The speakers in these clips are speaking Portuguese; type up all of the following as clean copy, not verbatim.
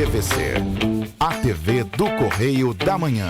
TVC, a TV do Correio da Manhã.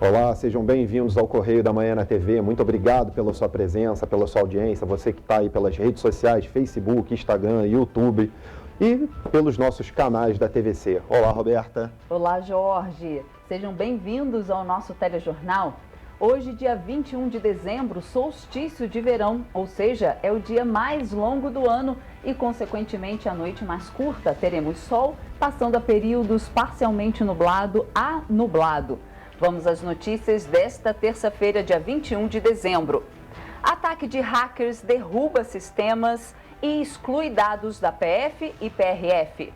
Olá, sejam bem-vindos ao Correio da Manhã na TV. Muito obrigado pela sua presença, pela sua audiência, você que está aí pelas redes sociais, Facebook, Instagram, YouTube e pelos nossos canais da TVC. Olá, Roberta. Olá, Jorge. Sejam bem-vindos ao nosso telejornal. Hoje, dia 21 de dezembro, solstício de verão, ou seja, é o dia mais longo do ano e, consequentemente, a noite mais curta. Teremos sol, passando a períodos parcialmente nublado a nublado. Vamos às notícias desta terça-feira, dia 21 de dezembro. Ataque de hackers derruba sistemas e exclui dados da PF e PRF.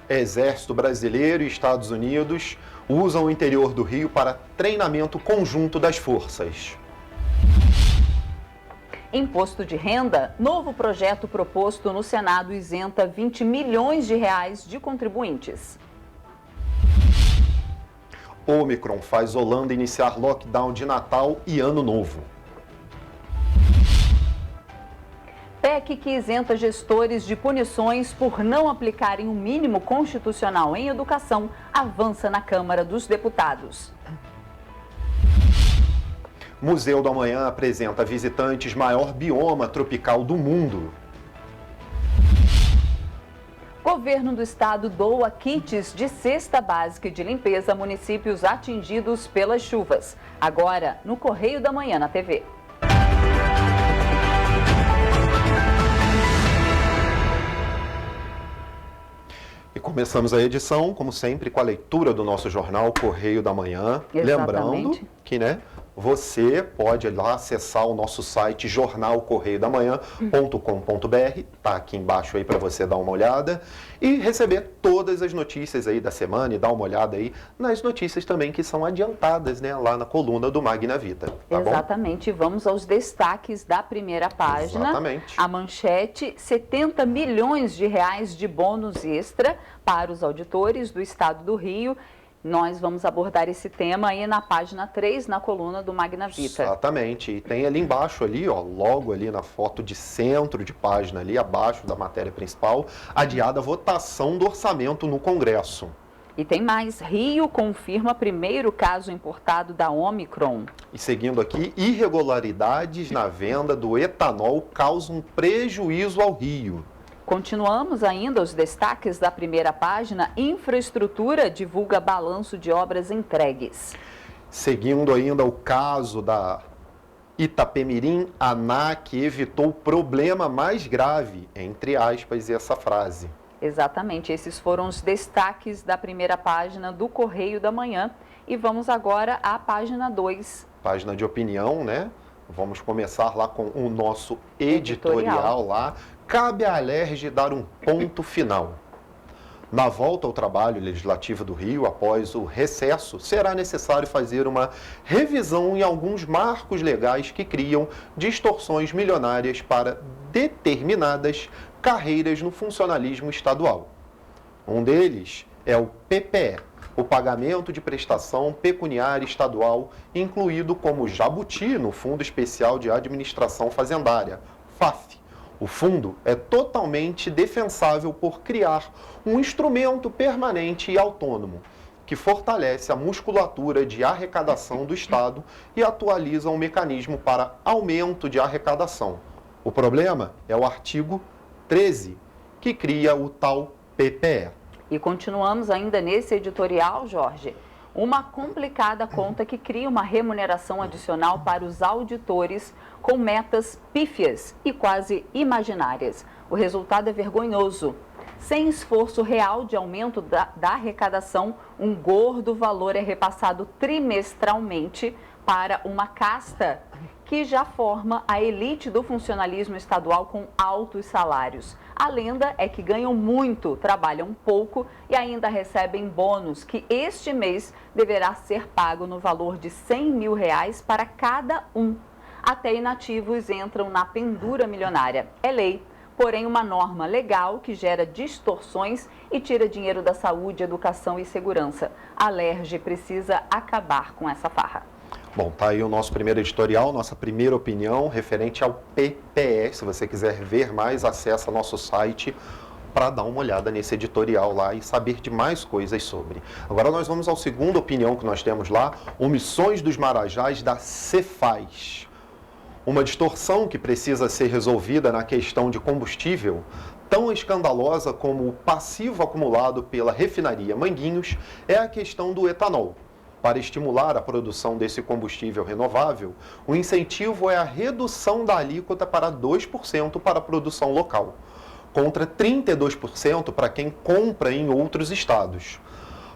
Exército Brasileiro e Estados Unidos usam o interior do Rio para treinamento conjunto das forças. Imposto de renda, novo projeto proposto no Senado isenta 20 milhões de reais de contribuintes. Ômicron faz Holanda iniciar lockdown de Natal e Ano Novo. PEC que isenta gestores de punições por não aplicarem o mínimo constitucional em educação avança na Câmara dos Deputados. Museu do Amanhã apresenta a visitantes maior bioma tropical do mundo. Governo do Estado doa kits de cesta básica e de limpeza a municípios atingidos pelas chuvas. Agora, no Correio da Manhã na TV. E começamos a edição, como sempre, com a leitura do nosso jornal Correio da Manhã. Exatamente. Lembrando que, você pode ir lá acessar o nosso site jornalcorreiodamanhã.com.br, tá aqui embaixo aí para você dar uma olhada e receber todas as notícias aí da semana e dar uma olhada aí nas notícias também que são adiantadas, lá na coluna do Magna Vita. Tá Exatamente. Bom? Vamos aos destaques da primeira página. Exatamente. A manchete: 70 milhões de reais de bônus extra para os auditores do Estado do Rio. Nós vamos abordar esse tema aí na página 3, na coluna do Magna Vita. Exatamente. E tem ali embaixo, logo ali na foto de centro de página, ali abaixo da matéria principal, adiada a votação do orçamento no Congresso. E tem mais. Rio confirma primeiro caso importado da Ômicron. E seguindo aqui, irregularidades na venda do etanol causam prejuízo ao Rio. Continuamos ainda os destaques da primeira página. Infraestrutura divulga balanço de obras entregues. Seguindo ainda o caso da Itapemirim, a ANAC evitou o problema mais grave, entre aspas, essa frase. Exatamente, esses foram os destaques da primeira página do Correio da Manhã. E vamos agora à página 2. Página de opinião, Vamos começar lá com o nosso editorial lá. Cabe à Alerj dar um ponto final. Na volta ao trabalho legislativo do Rio, após o recesso, será necessário fazer uma revisão em alguns marcos legais que criam distorções milionárias para determinadas carreiras no funcionalismo estadual. Um deles é o PPE, o pagamento de prestação pecuniária estadual, incluído como jabuti no Fundo Especial de Administração Fazendária, FAF. O fundo é totalmente defensável por criar um instrumento permanente e autônomo, que fortalece a musculatura de arrecadação do Estado e atualiza um mecanismo para aumento de arrecadação. O problema é o artigo 13, que cria o tal PPE. E continuamos ainda nesse editorial, Jorge. Uma complicada conta que cria uma remuneração adicional para os auditores com metas pífias e quase imaginárias. O resultado é vergonhoso. Sem esforço real de aumento da arrecadação, um gordo valor é repassado trimestralmente para uma casta que já forma a elite do funcionalismo estadual com altos salários. A lenda é que ganham muito, trabalham pouco e ainda recebem bônus, que este mês deverá ser pago no valor de R$100 mil para cada um. até inativos entram na pendura milionária. É lei, porém uma norma legal que gera distorções e tira dinheiro da saúde, educação e segurança. A Alerj precisa acabar com essa farra. Bom, tá aí o nosso primeiro editorial, nossa primeira opinião referente ao PPE. Se você quiser ver mais, acessa nosso site para dar uma olhada nesse editorial lá e saber de mais coisas sobre. Agora nós vamos à segunda opinião que nós temos lá, omissões dos marajás da Cefaz. Uma distorção que precisa ser resolvida na questão de combustível, tão escandalosa como o passivo acumulado pela refinaria Manguinhos, é a questão do etanol. Para estimular a produção desse combustível renovável, o incentivo é a redução da alíquota para 2% para a produção local, contra 32% para quem compra em outros estados.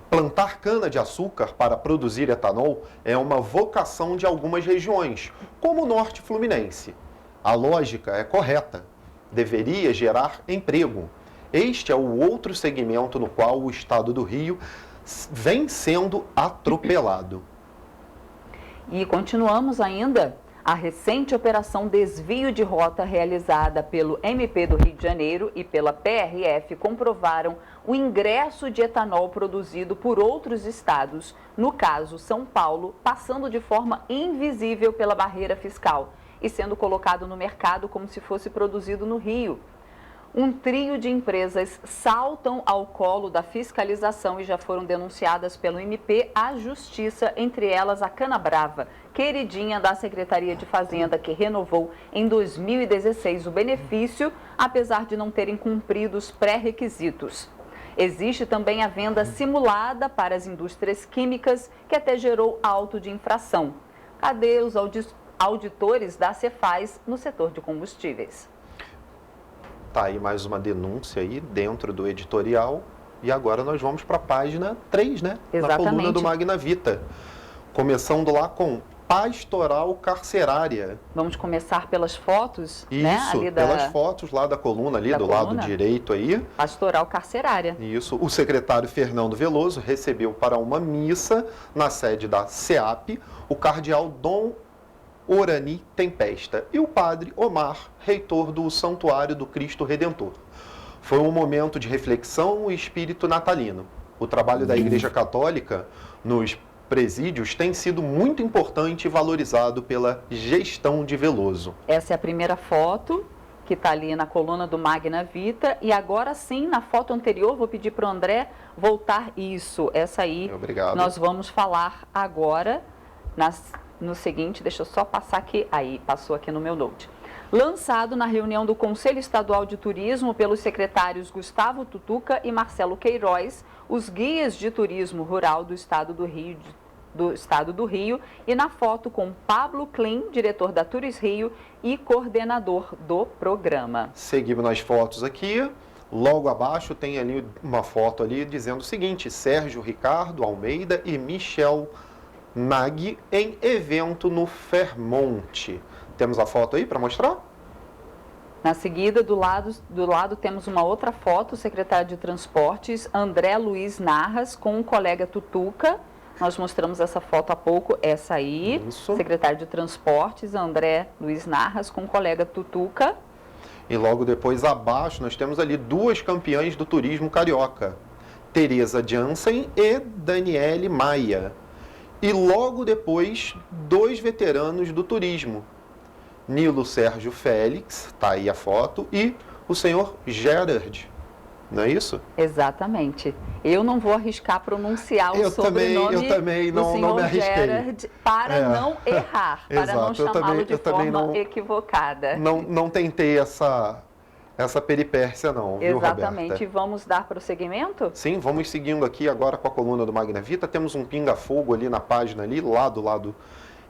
Plantar cana-de-açúcar para produzir etanol é uma vocação de algumas regiões, como o norte fluminense. A lógica é correta, deveria gerar emprego. Este é o outro segmento no qual o estado do Rio vem sendo atropelado. E continuamos ainda. A recente operação Desvio de Rota realizada pelo MP do Rio de Janeiro e pela PRF comprovaram o ingresso de etanol produzido por outros estados, no caso São Paulo, passando de forma invisível pela barreira fiscal e sendo colocado no mercado como se fosse produzido no Rio. Um trio de empresas saltam ao colo da fiscalização e já foram denunciadas pelo MP à Justiça, entre elas a Canabrava, queridinha da Secretaria de Fazenda, que renovou em 2016 o benefício, apesar de não terem cumprido os pré-requisitos. Existe também a venda simulada para as indústrias químicas, que até gerou auto de infração. Cadê os auditores da Cefaz no setor de combustíveis? Tá aí mais uma denúncia aí dentro do editorial. E agora nós vamos para a página 3, né? Exatamente. Na coluna do Magna Vita. Começando lá com pastoral carcerária. Vamos começar pelas fotos, Isso, né? Ali pelas fotos lá da coluna, ali do lado direito aí. Pastoral carcerária. Isso. O secretário Fernando Veloso recebeu para uma missa na sede da SEAP o cardeal Dom Orani Tempesta e o padre Omar, reitor do Santuário do Cristo Redentor. Foi um momento de reflexão e espírito natalino. O trabalho da Igreja Católica nos presídios tem sido muito importante e valorizado pela gestão de Veloso. Essa é a primeira foto que está ali na coluna do Magna Vita. E agora sim, na foto anterior, vou pedir para o André voltar isso. Essa aí, obrigado. Nós vamos falar agora no seguinte, deixa eu só passar aqui, aí, passou aqui no meu note. Lançado na reunião do Conselho Estadual de Turismo pelos secretários Gustavo Tutuca e Marcelo Queiroz, os guias de turismo rural do Estado do Rio, e na foto com Pablo Klein, diretor da Turis Rio e coordenador do programa. Seguimos nas fotos aqui. Logo abaixo tem ali uma foto ali dizendo o seguinte: Sérgio Ricardo Almeida e Michel Nag em evento no Fermonte. Temos a foto aí para mostrar? Na seguida, do lado temos uma outra foto, o secretário de Transportes, André Luiz Narras, com o colega Tutuca. Nós mostramos essa foto há pouco, essa aí. Isso. Secretário de Transportes, André Luiz Narras, com o colega Tutuca. E logo depois, abaixo, nós temos ali duas campeãs do turismo carioca, Tereza Jansen e Daniele Maia. E logo depois, dois veteranos do turismo, Nilo Sérgio Félix, está aí a foto, e o senhor Gerard, não é isso? Exatamente. Eu não vou arriscar pronunciar o sobrenome eu também do senhor não me arrisquei. Gerard para não errar, para não chamá-lo de forma equivocada. Não tentei essa peripécia não, viu, Roberta? Exatamente. E vamos dar prosseguimento? Sim, vamos seguindo aqui agora com a coluna do Magna Vita. Temos um pinga-fogo ali na página ali, lá do lado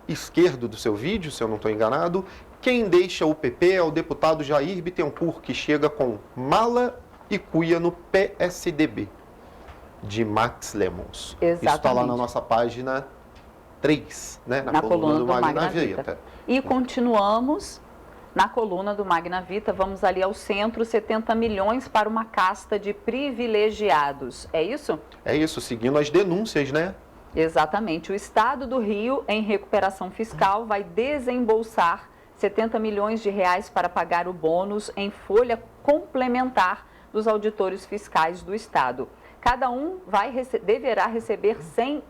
esquerdo do seu vídeo, se eu não estou enganado. Quem deixa o PP é o deputado Jair Bittencourt, que chega com mala e cuia no PSDB, de Max Lemos. Exatamente. Isso está lá na nossa página 3, né? Na coluna do Magna Vita. E continuamos na coluna do Magna Vita, vamos ali ao centro, 70 milhões para uma casta de privilegiados. É isso? É isso, seguindo as denúncias, né? Exatamente. O Estado do Rio, em recuperação fiscal, vai desembolsar 70 milhões de reais para pagar o bônus em folha complementar dos auditores fiscais do Estado. Cada um deverá receber 100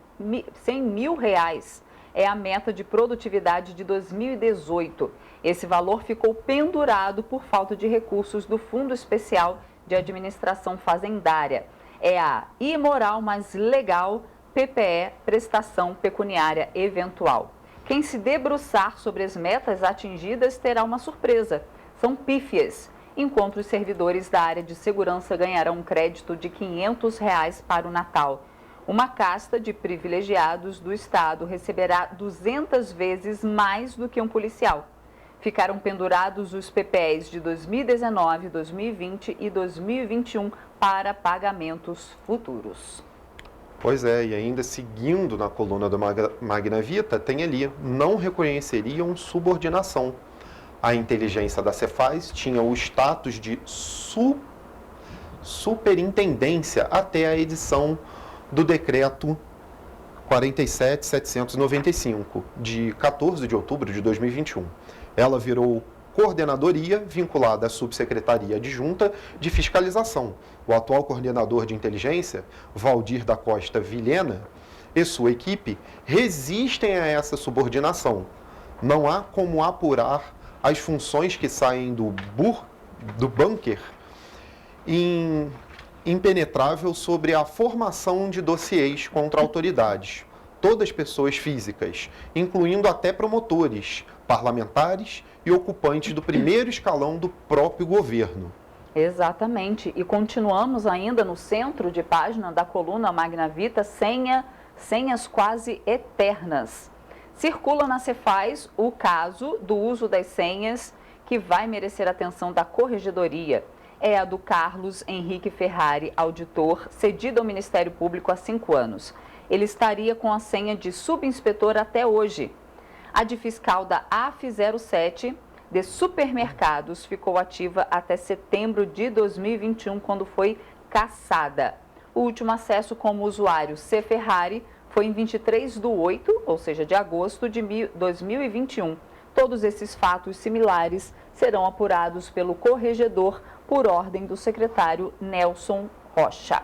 mil reais. É a meta de produtividade de 2018. Esse valor ficou pendurado por falta de recursos do Fundo Especial de Administração Fazendária. É a imoral, mas legal PPE, Prestação Pecuniária Eventual. Quem se debruçar sobre as metas atingidas terá uma surpresa. São pífias, enquanto os servidores da área de segurança ganharão um crédito de R$ 500 reais para o Natal. Uma casta de privilegiados do Estado receberá 200 vezes mais do que um policial. Ficaram pendurados os PPEs de 2019, 2020 e 2021 para pagamentos futuros. Pois é, e ainda seguindo na coluna do Magna Vita, tem ali, não reconheceriam subordinação. A inteligência da Cefaz tinha o status de superintendência até a edição do decreto 47.795, de 14 de outubro de 2021. Ela virou coordenadoria vinculada à subsecretaria adjunta de fiscalização. O atual coordenador de inteligência, Valdir da Costa Vilhena, e sua equipe resistem a essa subordinação. Não há como apurar as funções que saem do bunker impenetrável sobre a formação de dossiês contra autoridades. Todas pessoas físicas, incluindo até promotores, parlamentares e ocupantes do primeiro escalão do próprio governo. Exatamente. E continuamos ainda no centro de página da coluna Magna Vita, senhas quase eternas. Circula na Cefaz o caso do uso das senhas que vai merecer atenção da Corregedoria. É a do Carlos Henrique Ferrari, auditor, cedido ao Ministério Público há 5 anos. Ele estaria com a senha de subinspetor até hoje. A de fiscal da AF07 de supermercados ficou ativa até setembro de 2021, quando foi cassada. O último acesso como usuário C. Ferrari foi em 23/8, ou seja, de agosto de 2021. Todos esses fatos similares serão apurados pelo corregedor por ordem do secretário Nelson Rocha.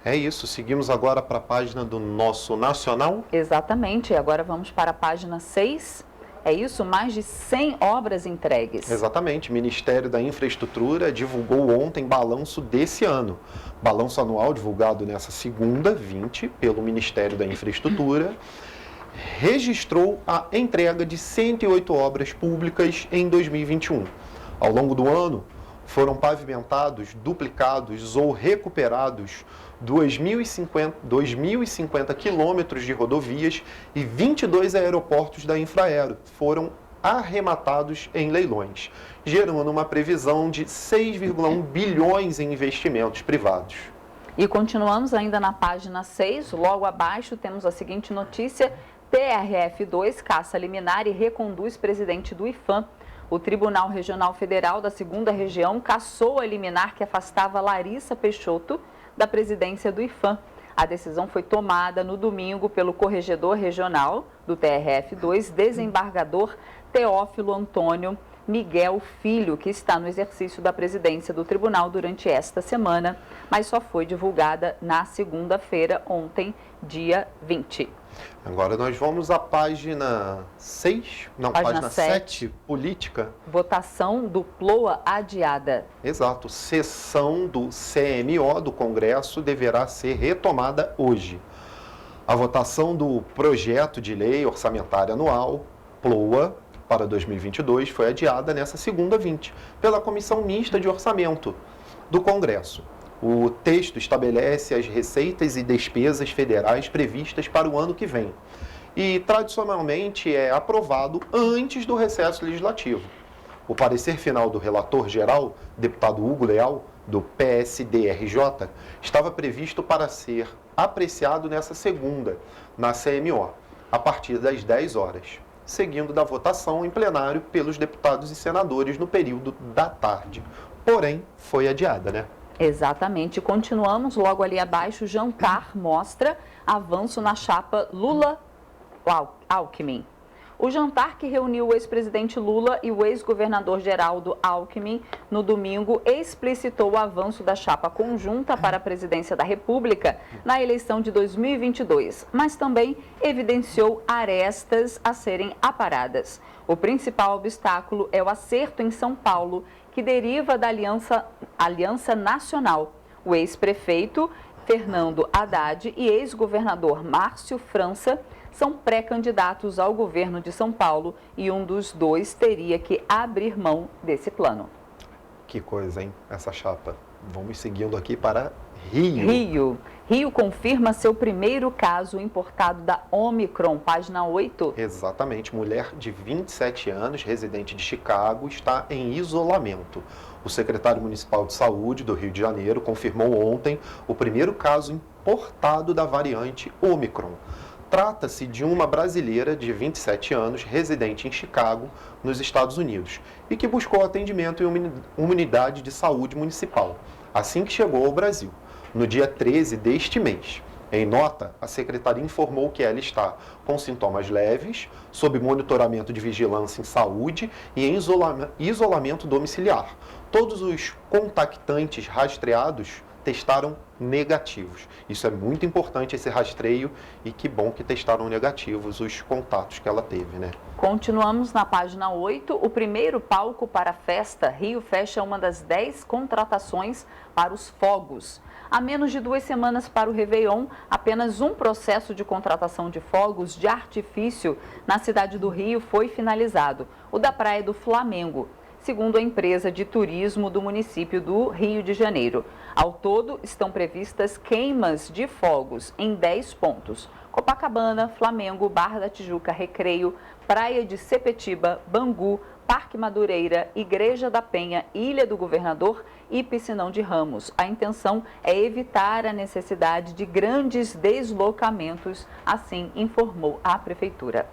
É isso, seguimos agora para a página do Nosso Nacional. Exatamente, agora vamos para a página 6. É isso, mais de 100 obras entregues. Exatamente, o Ministério da Infraestrutura divulgou ontem balanço desse ano. Balanço anual divulgado nessa segunda, 20, pelo Ministério da Infraestrutura, registrou a entrega de 108 obras públicas em 2021. Ao longo do ano, foram pavimentados, duplicados ou recuperados 2.050 quilômetros de rodovias e 22 aeroportos da Infraero foram arrematados em leilões, gerando uma previsão de 6,1 bilhões em investimentos privados. E continuamos ainda na página 6, logo abaixo temos a seguinte notícia: TRF2 caça liminar e reconduz presidente do IPHAN. O Tribunal Regional Federal da 2ª Região cassou a liminar que afastava Larissa Peixoto da presidência do IPHAN. A decisão foi tomada no domingo pelo corregedor regional do TRF2, desembargador Teófilo Antônio Miguel Filho, que está no exercício da presidência do tribunal durante esta semana, mas só foi divulgada na segunda-feira, ontem, dia 20. Agora nós vamos à página 6, não, página 7, política. Votação do PLOA adiada. Exato, sessão do CMO do Congresso deverá ser retomada hoje. A votação do projeto de lei orçamentária anual, PLOA, para 2022, foi adiada nessa segunda 20, pela Comissão Mista de Orçamento do Congresso. O texto estabelece as receitas e despesas federais previstas para o ano que vem e, tradicionalmente, é aprovado antes do recesso legislativo. O parecer final do relator geral, deputado Hugo Leal, do PSD-RJ, estava previsto para ser apreciado nessa segunda, na CMO, a partir das 10 horas, seguindo da votação em plenário pelos deputados e senadores no período da tarde. Porém, foi adiada, né? Exatamente. Continuamos logo ali abaixo. Jantar mostra avanço na chapa Lula-Alckmin. O jantar que reuniu o ex-presidente Lula e o ex-governador Geraldo Alckmin no domingo explicitou o avanço da chapa conjunta para a presidência da República na eleição de 2022, mas também evidenciou arestas a serem aparadas. O principal obstáculo é o acerto em São Paulo, que deriva da Aliança Nacional. O ex-prefeito Fernando Haddad e ex-governador Márcio França são pré-candidatos ao governo de São Paulo e um dos dois teria que abrir mão desse plano. Que coisa, hein? Essa chapa. Vamos seguindo aqui para Rio. Rio confirma seu primeiro caso importado da Omicron, página 8. Exatamente. Mulher de 27 anos, residente de Chicago, está em isolamento. O secretário municipal de saúde do Rio de Janeiro confirmou ontem o primeiro caso importado da variante Omicron. Trata-se de uma brasileira de 27 anos, residente em Chicago, nos Estados Unidos, e que buscou atendimento em uma unidade de saúde municipal, assim que chegou ao Brasil, no dia 13 deste mês. Em nota, a secretaria informou que ela está com sintomas leves, sob monitoramento de vigilância em saúde e em isolamento domiciliar. Todos os contactantes rastreados testaram negativos. Isso é muito importante, esse rastreio, e que bom que testaram negativos os contatos que ela teve, né? Continuamos na página 8. O primeiro palco para a festa. Rio fecha uma das 10 contratações para os fogos. Há menos de 2 semanas para o Réveillon, apenas um processo de contratação de fogos de artifício na cidade do Rio foi finalizado, o da Praia do Flamengo, segundo a empresa de turismo do município do Rio de Janeiro. Ao todo, estão previstas queimas de fogos em 10 pontos: Copacabana, Flamengo, Barra da Tijuca, Recreio, Praia de Sepetiba, Bangu, Parque Madureira, Igreja da Penha, Ilha do Governador e Piscinão de Ramos. A intenção é evitar a necessidade de grandes deslocamentos, assim informou a Prefeitura.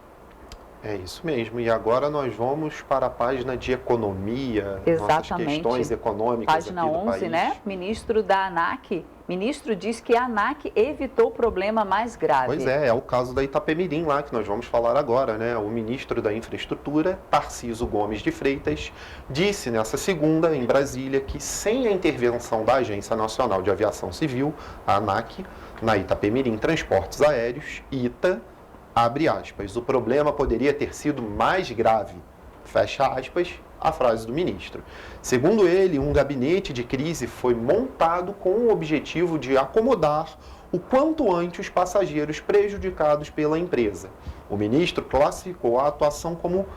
É isso mesmo. E agora nós vamos para a página de economia, Exatamente. Nossas questões econômicas Página aqui do 11, país. né? Ministro da ANAC. Ministro diz que a ANAC evitou problema mais grave. Pois é o caso da Itapemirim lá, que nós vamos falar agora, né? O ministro da Infraestrutura, Tarcísio Gomes de Freitas, disse nessa segunda, em Brasília, que sem a intervenção da Agência Nacional de Aviação Civil, a ANAC, na Itapemirim Transportes Aéreos, ITA, abre aspas, o problema poderia ter sido mais grave, fecha aspas, a frase do ministro. Segundo ele, um gabinete de crise foi montado com o objetivo de acomodar o quanto antes os passageiros prejudicados pela empresa. O ministro classificou a atuação como,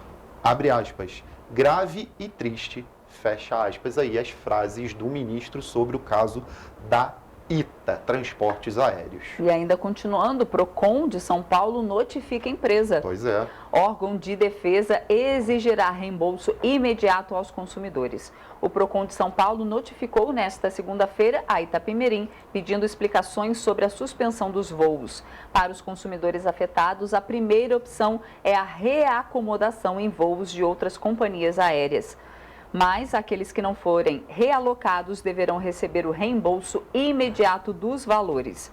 abre aspas, grave e triste, fecha aspas, aí as frases do ministro sobre o caso da ITA, Transportes Aéreos. E ainda continuando, o PROCON de São Paulo notifica a empresa. Pois é. Órgão de defesa exigirá reembolso imediato aos consumidores. O PROCON de São Paulo notificou nesta segunda-feira a Itapemirim, pedindo explicações sobre a suspensão dos voos. Para os consumidores afetados, a primeira opção é a reacomodação em voos de outras companhias aéreas. Mas aqueles que não forem realocados deverão receber o reembolso imediato dos valores.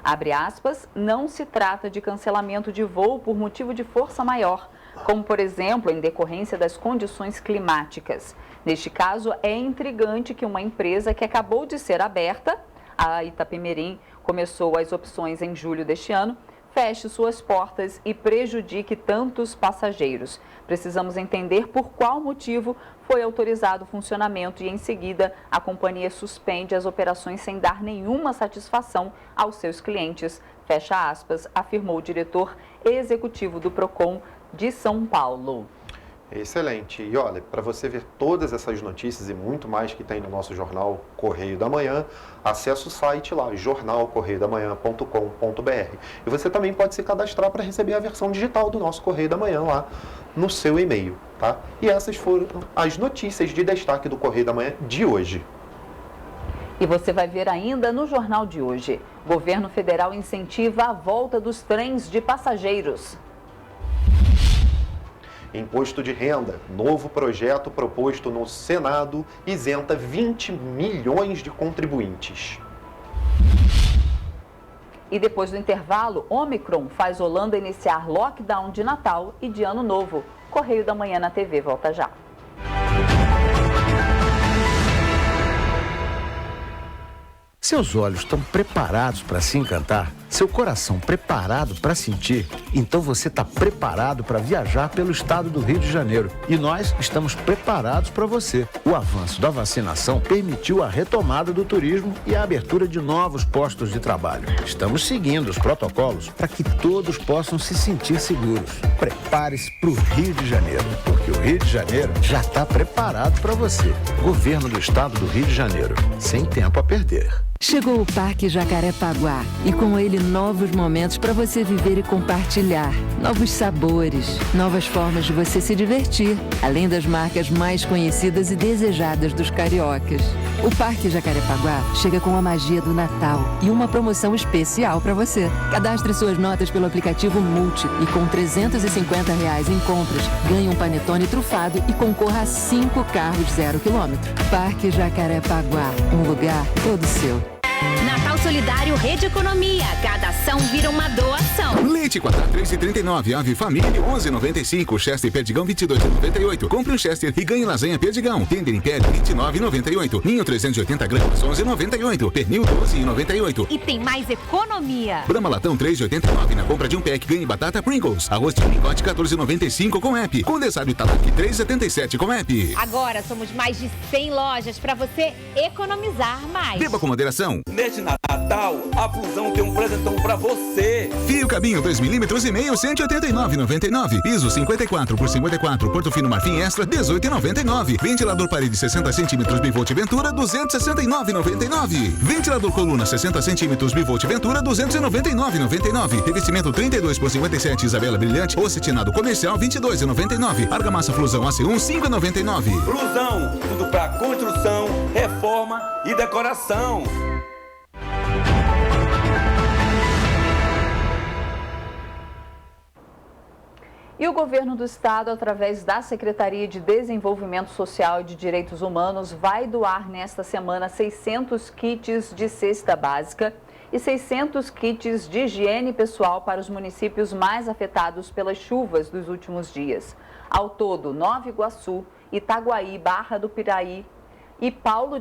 Abre aspas, não se trata de cancelamento de voo por motivo de força maior, como, por exemplo, em decorrência das condições climáticas. Neste caso, é intrigante que uma empresa que acabou de ser aberta, a Itapemirim começou as opções em julho deste ano, feche suas portas e prejudique tantos passageiros. Precisamos entender por qual motivo foi autorizado o funcionamento e, em seguida, a companhia suspende as operações sem dar nenhuma satisfação aos seus clientes, fecha aspas, afirmou o diretor executivo do PROCON de São Paulo. Excelente. E olha, para você ver todas essas notícias e muito mais que tem no nosso jornal Correio da Manhã, acesse o site lá, jornalcorreiodamanhã.com.br. E você também pode se cadastrar para receber a versão digital do nosso Correio da Manhã lá no seu e-mail, tá? E essas foram as notícias de destaque do Correio da Manhã de hoje. E você vai ver ainda no jornal de hoje. Governo federal incentiva a volta dos trens de passageiros. Imposto de renda, novo projeto proposto no Senado, isenta 20 milhões de contribuintes. E depois do intervalo, Omicron faz Holanda iniciar lockdown de Natal e de Ano Novo. Correio da Manhã na TV volta já. Seus olhos estão preparados para se encantar? Seu coração preparado para sentir? Então você está preparado para viajar pelo estado do Rio de Janeiro. E nós estamos preparados para você. O avanço da vacinação permitiu a retomada do turismo e a abertura de novos postos de trabalho. Estamos seguindo os protocolos para que todos possam se sentir seguros. Prepare-se para o Rio de Janeiro, porque o Rio de Janeiro já está preparado para você. Governo do estado do Rio de Janeiro. Sem tempo a perder. Chegou o Parque Jacarepaguá e com ele novos momentos para você viver e compartilhar. Novos sabores, novas formas de você se divertir, além das marcas mais conhecidas e desejadas dos cariocas. O Parque Jacarepaguá chega com a magia do Natal e uma promoção especial para você. Cadastre suas notas pelo aplicativo Multi e com R$350 em compras, ganhe um panetone trufado e concorra a 5 carros 0 km. Parque Jacarepaguá, um lugar todo seu. Natal Solidário Rede Economia. Cada ação vira uma doação. Leite Quatá 3,39, Ave Família 11,95, Chester Perdigão 22,98. Compre um Chester e ganhe lasanha Perdigão. Tender Império 29,98. Ninho 380 gramas 11,98. Pernil 12,98. E tem mais economia. Brahma Latão 3,89. Na compra de um pack ganhe batata Pringles. Arroz de picote 14,95 com app. Condensado Italac 3,77 com app. Agora somos mais de 100 lojas para você economizar mais. Beba com moderação. Neste Natal, a Fusão tem um presentão pra você. Fio cabinho 2,5 mm, 189,99. Piso 54 por 54, Porto Fino Marfim Extra, 18,99. Ventilador parede 60 cm Bivolt Ventura, 269,99. Ventilador coluna 60 cm Bivolt Ventura, 299,99. Revestimento 32 por 57 Isabela Brilhante, Ocetinado Comercial, 22,99. Argamassa Flusão AC1, 5,99. Fusão, tudo pra construção, reforma e decoração. E o governo do estado, através da Secretaria de Desenvolvimento Social e de Direitos Humanos, vai doar nesta semana 600 kits de cesta básica e 600 kits de higiene pessoal para os municípios mais afetados pelas chuvas dos últimos dias. Ao todo, Nova Iguaçu, Itaguaí, Barra do Piraí e Paulo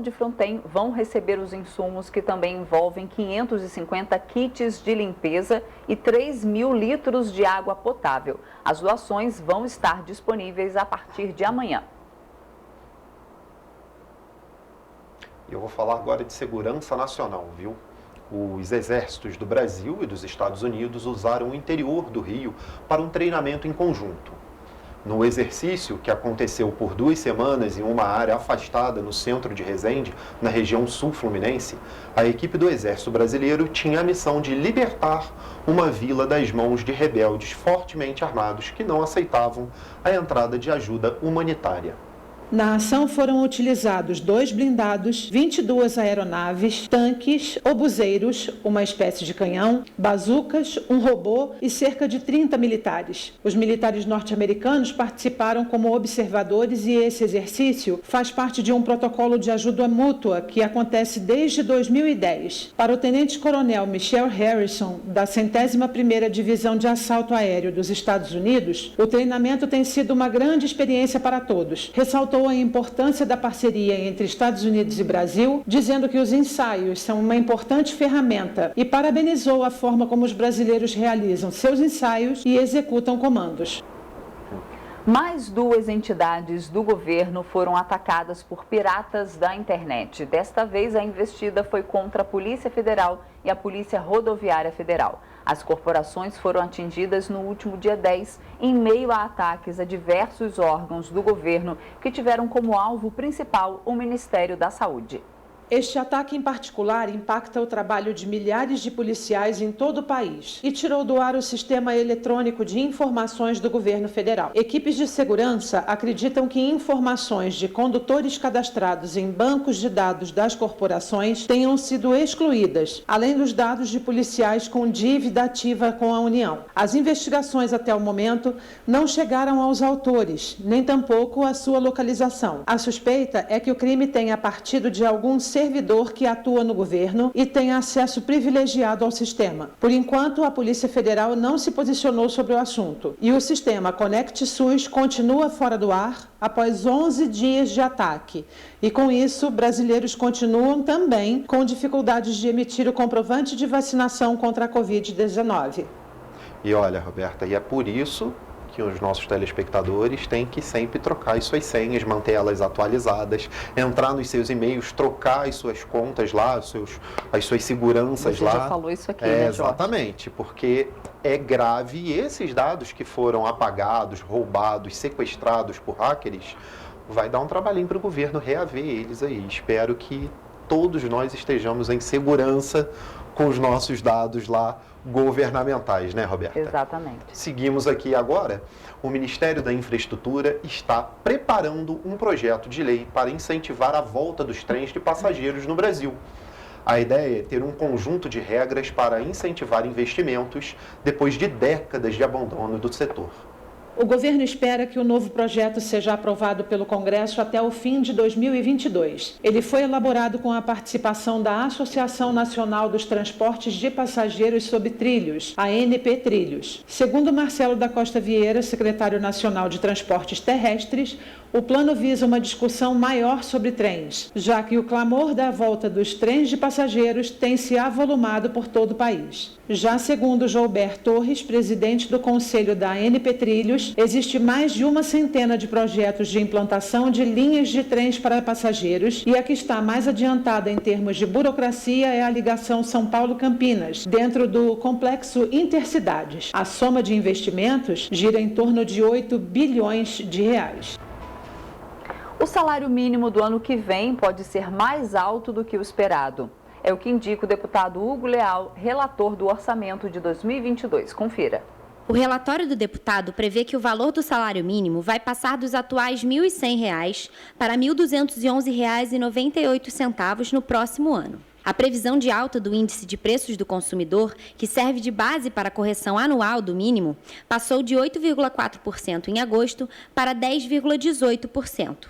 de Fronten vão receber os insumos que também envolvem 550 kits de limpeza e 3.000 litros de água potável. As doações vão estar disponíveis a partir de amanhã. Eu vou falar agora de segurança nacional, viu? Os exércitos do Brasil e dos Estados Unidos usaram o interior do Rio para um treinamento em conjunto. No exercício, que aconteceu por 2 semanas em uma área afastada no centro de Resende, na região sul-fluminense, a equipe do Exército Brasileiro tinha a missão de libertar uma vila das mãos de rebeldes fortemente armados que não aceitavam a entrada de ajuda humanitária. Na ação foram utilizados 2 blindados, 22 aeronaves, tanques, obuseiros, uma espécie de canhão, bazucas, um robô e cerca de 30 militares. Os militares norte-americanos participaram como observadores e esse exercício faz parte de um protocolo de ajuda mútua que acontece desde 2010. Para o tenente-coronel Michelle Harrison, da 101ª Divisão de Assalto Aéreo dos Estados Unidos, o treinamento tem sido uma grande experiência para todos. Ressaltou a importância da parceria entre Estados Unidos e Brasil, dizendo que os ensaios são uma importante ferramenta e parabenizou a forma como os brasileiros realizam seus ensaios e executam comandos. Mais 2 entidades do governo foram atacadas por piratas da internet. Desta vez, a investida foi contra a Polícia Federal e a Polícia Rodoviária Federal. As corporações foram atingidas no último dia 10, em meio a ataques a diversos órgãos do governo que tiveram como alvo principal o Ministério da Saúde. Este ataque em particular impacta o trabalho de milhares de policiais em todo o país e tirou do ar o sistema eletrônico de informações do governo federal. Equipes de segurança acreditam que informações de condutores cadastrados em bancos de dados das corporações tenham sido excluídas, além dos dados de policiais com dívida ativa com a União. As investigações até o momento não chegaram aos autores, nem tampouco a sua localização. A suspeita é que o crime tenha partido de algum servidor que atua no governo e tem acesso privilegiado ao sistema. Por enquanto, a Polícia Federal não se posicionou sobre o assunto e o sistema Conect SUS continua fora do ar após 11 dias de ataque. E com isso, brasileiros continuam também com dificuldades de emitir o comprovante de vacinação contra a Covid-19. E olha, Roberta, e é por isso que os nossos telespectadores têm que sempre trocar as suas senhas, manter elas atualizadas, entrar nos seus e-mails, trocar as suas contas lá, as suas seguranças lá. Você já falou isso aqui, né, Jorge? Exatamente, porque é grave e esses dados que foram apagados, roubados, sequestrados por hackers, vai dar um trabalhinho para o governo reaver eles aí. Espero que todos nós estejamos em segurança com os nossos dados lá governamentais, né, Roberta? Exatamente. Seguimos aqui agora. O Ministério da Infraestrutura está preparando um projeto de lei para incentivar a volta dos trens de passageiros no Brasil. A ideia é ter um conjunto de regras para incentivar investimentos depois de décadas de abandono do setor. O governo espera que o novo projeto seja aprovado pelo Congresso até o fim de 2022. Ele foi elaborado com a participação da Associação Nacional dos Transportes de Passageiros sob Trilhos, a ANP Trilhos. Segundo Marcelo da Costa Vieira, secretário nacional de Transportes Terrestres, o plano visa uma discussão maior sobre trens, já que o clamor da volta dos trens de passageiros tem se avolumado por todo o país. Já segundo Joubert Torres, presidente do Conselho da ANP Trilhos, existe mais de 100 de projetos de implantação de linhas de trens para passageiros e a que está mais adiantada em termos de burocracia é a ligação São Paulo-Campinas, dentro do complexo Intercidades. A soma de investimentos gira em torno de 8 bilhões de reais. O salário mínimo do ano que vem pode ser mais alto do que o esperado. É o que indica o deputado Hugo Leal, relator do orçamento de 2022. Confira. O relatório do deputado prevê que o valor do salário mínimo vai passar dos atuais R$ 1.100 para R$ 1.211,98 no próximo ano. A previsão de alta do índice de preços do consumidor, que serve de base para a correção anual do mínimo, passou de 8,4% em agosto para 10,18%.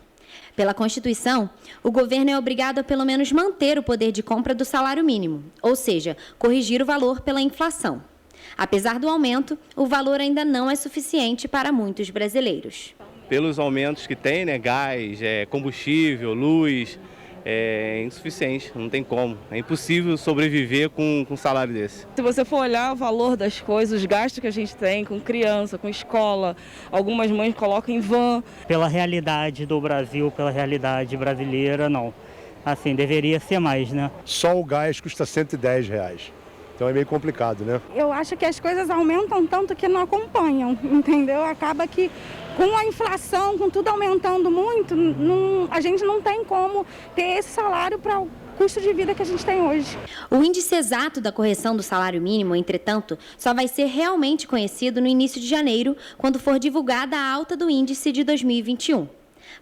Pela Constituição, o governo é obrigado a pelo menos manter o poder de compra do salário mínimo, ou seja, corrigir o valor pela inflação. Apesar do aumento, o valor ainda não é suficiente para muitos brasileiros. Pelos aumentos que tem, né, gás, combustível, luz, é insuficiente, não tem como. É impossível sobreviver com um salário desse. Se você for olhar o valor das coisas, os gastos que a gente tem com criança, com escola, algumas mães colocam em van. Pela realidade do Brasil, pela realidade brasileira, não. Assim, deveria ser mais, né? Só o gás custa R$110. Então é meio complicado, né? Eu acho que as coisas aumentam tanto que não acompanham, entendeu? Acaba que com a inflação, com tudo aumentando muito, a gente não tem como ter esse salário para o custo de vida que a gente tem hoje. O índice exato da correção do salário mínimo, entretanto, só vai ser realmente conhecido no início de janeiro, quando for divulgada a alta do índice de 2021.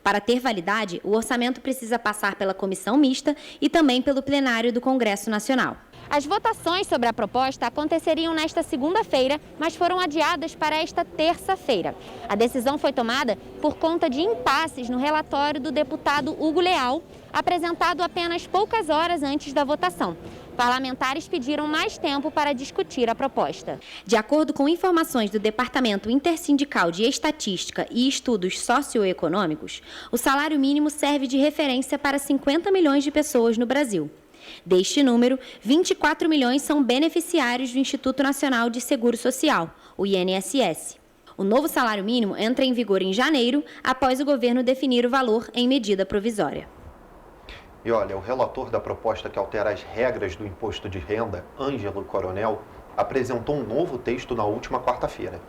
Para ter validade, o orçamento precisa passar pela comissão mista e também pelo plenário do Congresso Nacional. As votações sobre a proposta aconteceriam nesta segunda-feira, mas foram adiadas para esta terça-feira. A decisão foi tomada por conta de impasses no relatório do deputado Hugo Leal, apresentado apenas poucas horas antes da votação. Parlamentares pediram mais tempo para discutir a proposta. De acordo com informações do Departamento Intersindical de Estatística e Estudos Socioeconômicos, o salário mínimo serve de referência para 50 milhões de pessoas no Brasil. Deste número, 24 milhões são beneficiários do Instituto Nacional de Seguro Social, o INSS. O novo salário mínimo entra em vigor em janeiro, após o governo definir o valor em medida provisória. E olha, o relator da proposta que altera as regras do imposto de renda, Ângelo Coronel, apresentou um novo texto na última quarta-feira,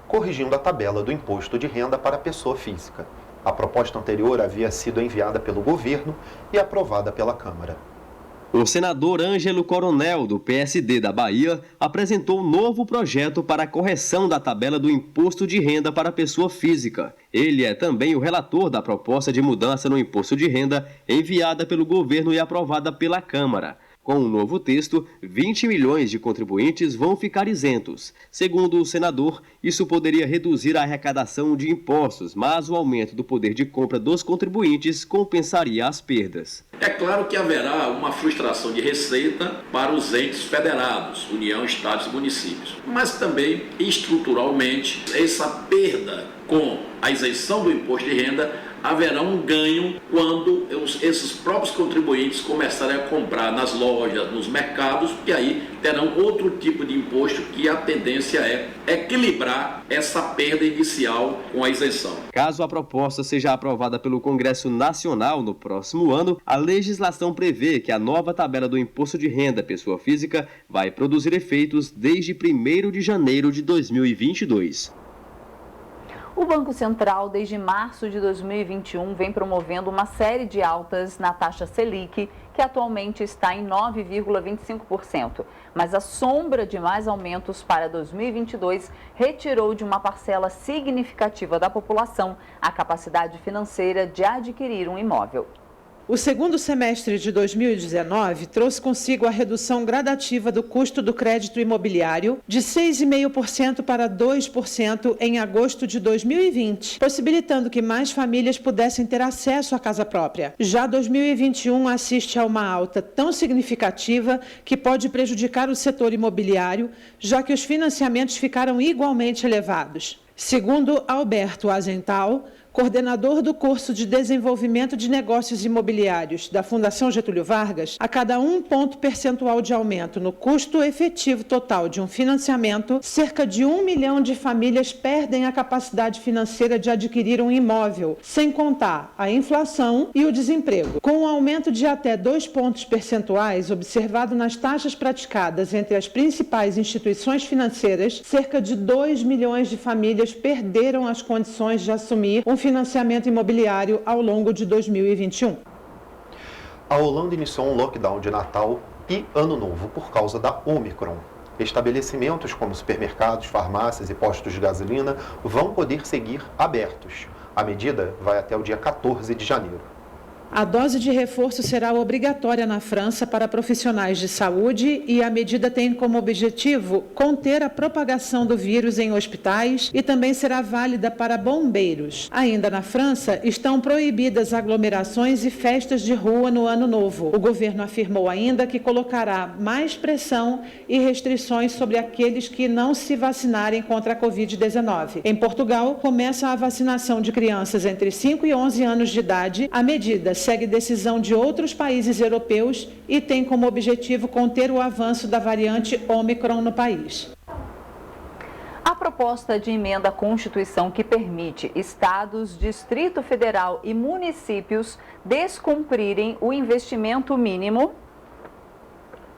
corrigindo a tabela do imposto de renda para a pessoa física. A proposta anterior havia sido enviada pelo governo e aprovada pela Câmara. O senador Ângelo Coronel, do PSD da Bahia, apresentou um novo projeto para a correção da tabela do imposto de renda para a pessoa física. Ele é também o relator da proposta de mudança no imposto de renda enviada pelo governo e aprovada pela Câmara. Com o novo texto, 20 milhões de contribuintes vão ficar isentos. Segundo o senador, isso poderia reduzir a arrecadação de impostos, mas o aumento do poder de compra dos contribuintes compensaria as perdas. É claro que haverá uma frustração de receita para os entes federados, União, Estados e municípios. Mas também, estruturalmente, essa perda com a isenção do imposto de renda haverá um ganho quando esses próprios contribuintes começarem a comprar nas lojas, nos mercados, que aí terão outro tipo de imposto que a tendência é equilibrar essa perda inicial com a isenção. Caso a proposta seja aprovada pelo Congresso Nacional no próximo ano, a legislação prevê que a nova tabela do imposto de renda pessoa física vai produzir efeitos desde 1º de janeiro de 2022. O Banco Central, desde março de 2021, vem promovendo uma série de altas na taxa Selic, que atualmente está em 9,25%. Mas a sombra de mais aumentos para 2022 retirou de uma parcela significativa da população a capacidade financeira de adquirir um imóvel. O segundo semestre de 2019 trouxe consigo a redução gradativa do custo do crédito imobiliário de 6,5% para 2% em agosto de 2020, possibilitando que mais famílias pudessem ter acesso à casa própria. Já 2021 assiste a uma alta tão significativa que pode prejudicar o setor imobiliário, já que os financiamentos ficaram igualmente elevados. Segundo Alberto Azental, coordenador do curso de Desenvolvimento de Negócios Imobiliários da Fundação Getúlio Vargas, a cada 1 ponto percentual de aumento no custo efetivo total de um financiamento, cerca de 1 milhão de famílias perdem a capacidade financeira de adquirir um imóvel, sem contar a inflação e o desemprego. Com um aumento de até 2 pontos percentuais observado nas taxas praticadas entre as principais instituições financeiras, cerca de 2 milhões de famílias perderam as condições de assumir um financiamento imobiliário ao longo de 2021. A Holanda iniciou um lockdown de Natal e Ano Novo por causa da Omicron. Estabelecimentos como supermercados, farmácias e postos de gasolina vão poder seguir abertos. A medida vai até o dia 14 de janeiro. A dose de reforço será obrigatória na França para profissionais de saúde e a medida tem como objetivo conter a propagação do vírus em hospitais e também será válida para bombeiros. Ainda na França, estão proibidas aglomerações e festas de rua no Ano Novo. O governo afirmou ainda que colocará mais pressão e restrições sobre aqueles que não se vacinarem contra a Covid-19. Em Portugal, começa a vacinação de crianças entre 5 e 11 anos de idade. A medida segue decisão de outros países europeus e tem como objetivo conter o avanço da variante Ômicron no país. A proposta de emenda à Constituição que permite estados, Distrito Federal e municípios descumprirem o investimento mínimo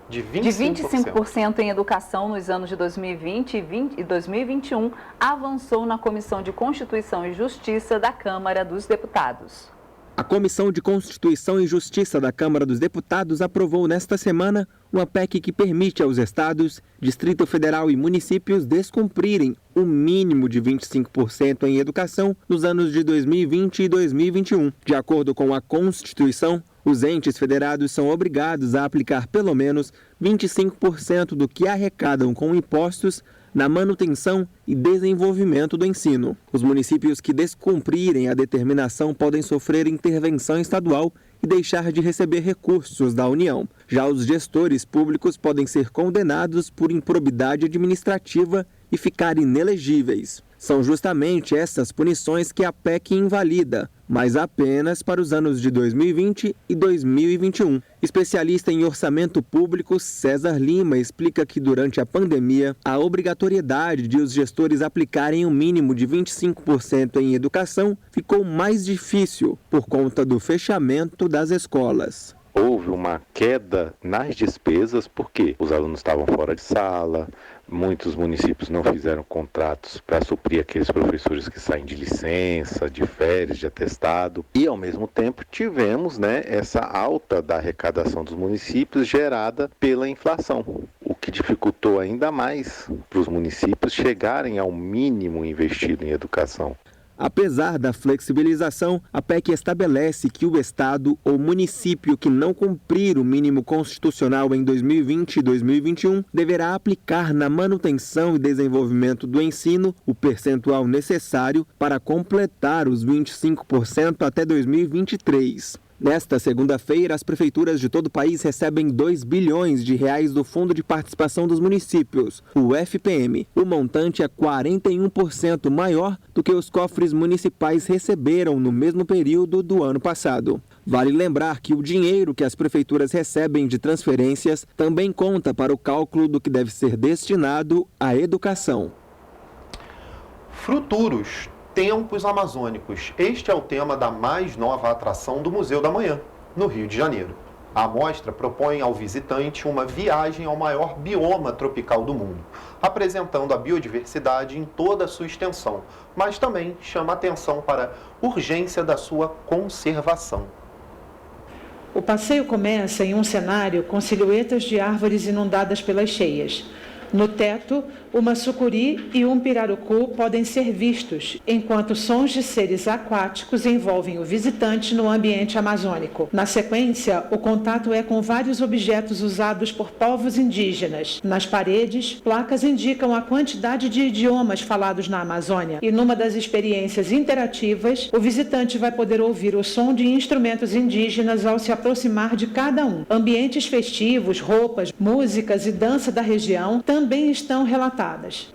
de 25% em educação nos anos de 2020 e 2021 avançou na Comissão de Constituição e Justiça da Câmara dos Deputados. A Comissão de Constituição e Justiça da Câmara dos Deputados aprovou nesta semana uma PEC que permite aos estados, Distrito Federal e municípios descumprirem o mínimo de 25% em educação nos anos de 2020 e 2021. De acordo com a Constituição, os entes federados são obrigados a aplicar pelo menos 25% do que arrecadam com impostos na manutenção e desenvolvimento do ensino. Os municípios que descumprirem a determinação podem sofrer intervenção estadual e deixar de receber recursos da União. Já os gestores públicos podem ser condenados por improbidade administrativa e ficar inelegíveis. São justamente essas punições que a PEC invalida, mas apenas para os anos de 2020 e 2021. Especialista em orçamento público, César Lima, explica que durante a pandemia, a obrigatoriedade de os gestores aplicarem um mínimo de 25% em educação ficou mais difícil por conta do fechamento das escolas. Houve uma queda nas despesas porque os alunos estavam fora de sala, Muitos municípios não fizeram contratos para suprir aqueles professores que saem de licença, de férias, de atestado. E, ao mesmo tempo, tivemos, essa alta da arrecadação dos municípios gerada pela inflação, o que dificultou ainda mais para os municípios chegarem ao mínimo investido em educação. Apesar da flexibilização, a PEC estabelece que o Estado ou município que não cumprir o mínimo constitucional em 2020 e 2021 deverá aplicar na manutenção e desenvolvimento do ensino o percentual necessário para completar os 25% até 2023. Nesta segunda-feira, as prefeituras de todo o país recebem R$2 bilhões do Fundo de Participação dos Municípios, o FPM. O montante é 41% maior do que os cofres municipais receberam no mesmo período do ano passado. Vale lembrar que o dinheiro que as prefeituras recebem de transferências também conta para o cálculo do que deve ser destinado à educação. Futuros Tempos Amazônicos. Este é o tema da mais nova atração do Museu da Manhã, no Rio de Janeiro. A mostra propõe ao visitante uma viagem ao maior bioma tropical do mundo, apresentando a biodiversidade em toda a sua extensão, mas também chama atenção para a urgência da sua conservação. O passeio começa em um cenário com silhuetas de árvores inundadas pelas cheias. No teto, uma sucuri e um pirarucu podem ser vistos, enquanto sons de seres aquáticos envolvem o visitante no ambiente amazônico. Na sequência, o contato é com vários objetos usados por povos indígenas. Nas paredes, placas indicam a quantidade de idiomas falados na Amazônia. E numa das experiências interativas, o visitante vai poder ouvir o som de instrumentos indígenas ao se aproximar de cada um. Ambientes festivos, roupas, músicas e dança da região também estão relatadas.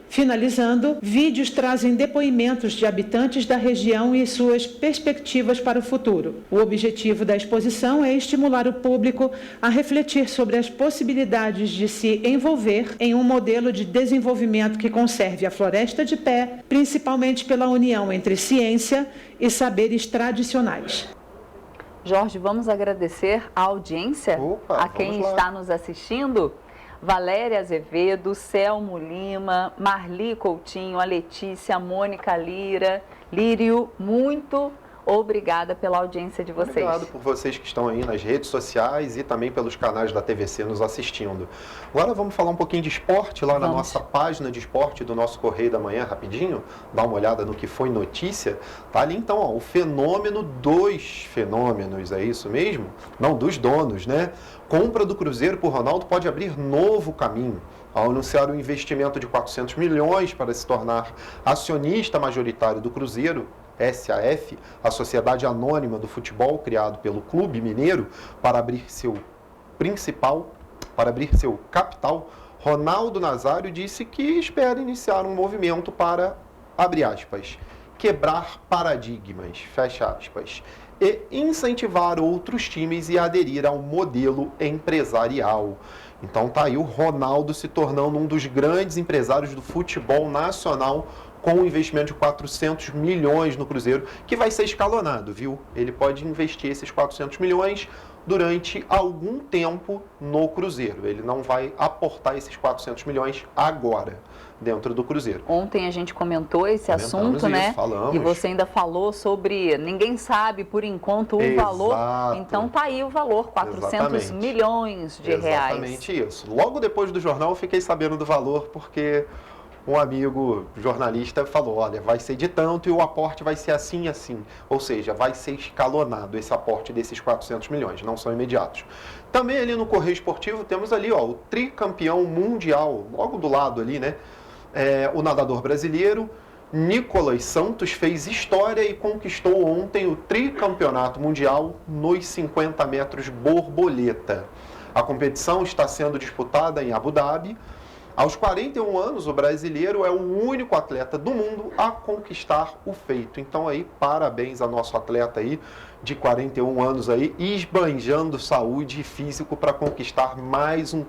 Finalizando, vídeos trazem depoimentos de habitantes da região e suas perspectivas para o futuro. O objetivo da exposição é estimular o público a refletir sobre as possibilidades de se envolver em um modelo de desenvolvimento que conserve a floresta de pé, principalmente pela união entre ciência e saberes tradicionais. Jorge, vamos agradecer a audiência, a quem está nos assistindo. Valéria Azevedo, Selmo Lima, Marli Coutinho, a Letícia, a Mônica Lírio, muito obrigada pela audiência de vocês. Obrigado por vocês que estão aí nas redes sociais e também pelos canais da TVC nos assistindo. Agora vamos falar um pouquinho de esporte lá na nossa página de esporte do nosso Correio da Manhã, rapidinho. Dá uma olhada no que foi notícia. Tá ali então, o fenômeno dos fenômenos, é isso mesmo? Não, dos donos, né? Compra do Cruzeiro por Ronaldo pode abrir novo caminho. Ao anunciar o investimento de 400 milhões para se tornar acionista majoritário do Cruzeiro, SAF, a Sociedade Anônima do Futebol, criado pelo Clube Mineiro para abrir seu capital, Ronaldo Nazário disse que espera iniciar um movimento para, abre aspas, quebrar paradigmas, fecha aspas, e incentivar outros times a aderir ao modelo empresarial. Então tá aí o Ronaldo se tornando um dos grandes empresários do futebol nacional, com um investimento de 400 milhões no Cruzeiro, que vai ser escalonado, viu? Ele pode investir esses 400 milhões durante algum tempo no Cruzeiro. Ele não vai aportar esses 400 milhões agora dentro do Cruzeiro. Ontem a gente comentou esse assunto, né? Falamos. E você ainda falou sobre, ninguém sabe por enquanto o valor. Então tá aí o valor, 400 milhões de reais. Exatamente isso. Logo depois do jornal eu fiquei sabendo do valor porque um amigo jornalista falou, olha, vai ser de tanto e o aporte vai ser assim e assim. Ou seja, vai ser escalonado esse aporte desses 400 milhões, não são imediatos. Também ali no Correio Esportivo temos ali, ó, o tricampeão mundial, logo do lado ali, né? O nadador brasileiro, Nicolas Santos, fez história e conquistou ontem o tricampeonato mundial nos 50 metros borboleta. A competição está sendo disputada em Abu Dhabi. Aos 41 anos, o brasileiro é o único atleta do mundo a conquistar o feito. Então aí, parabéns ao nosso atleta aí de 41 anos aí, esbanjando saúde e físico para conquistar mais um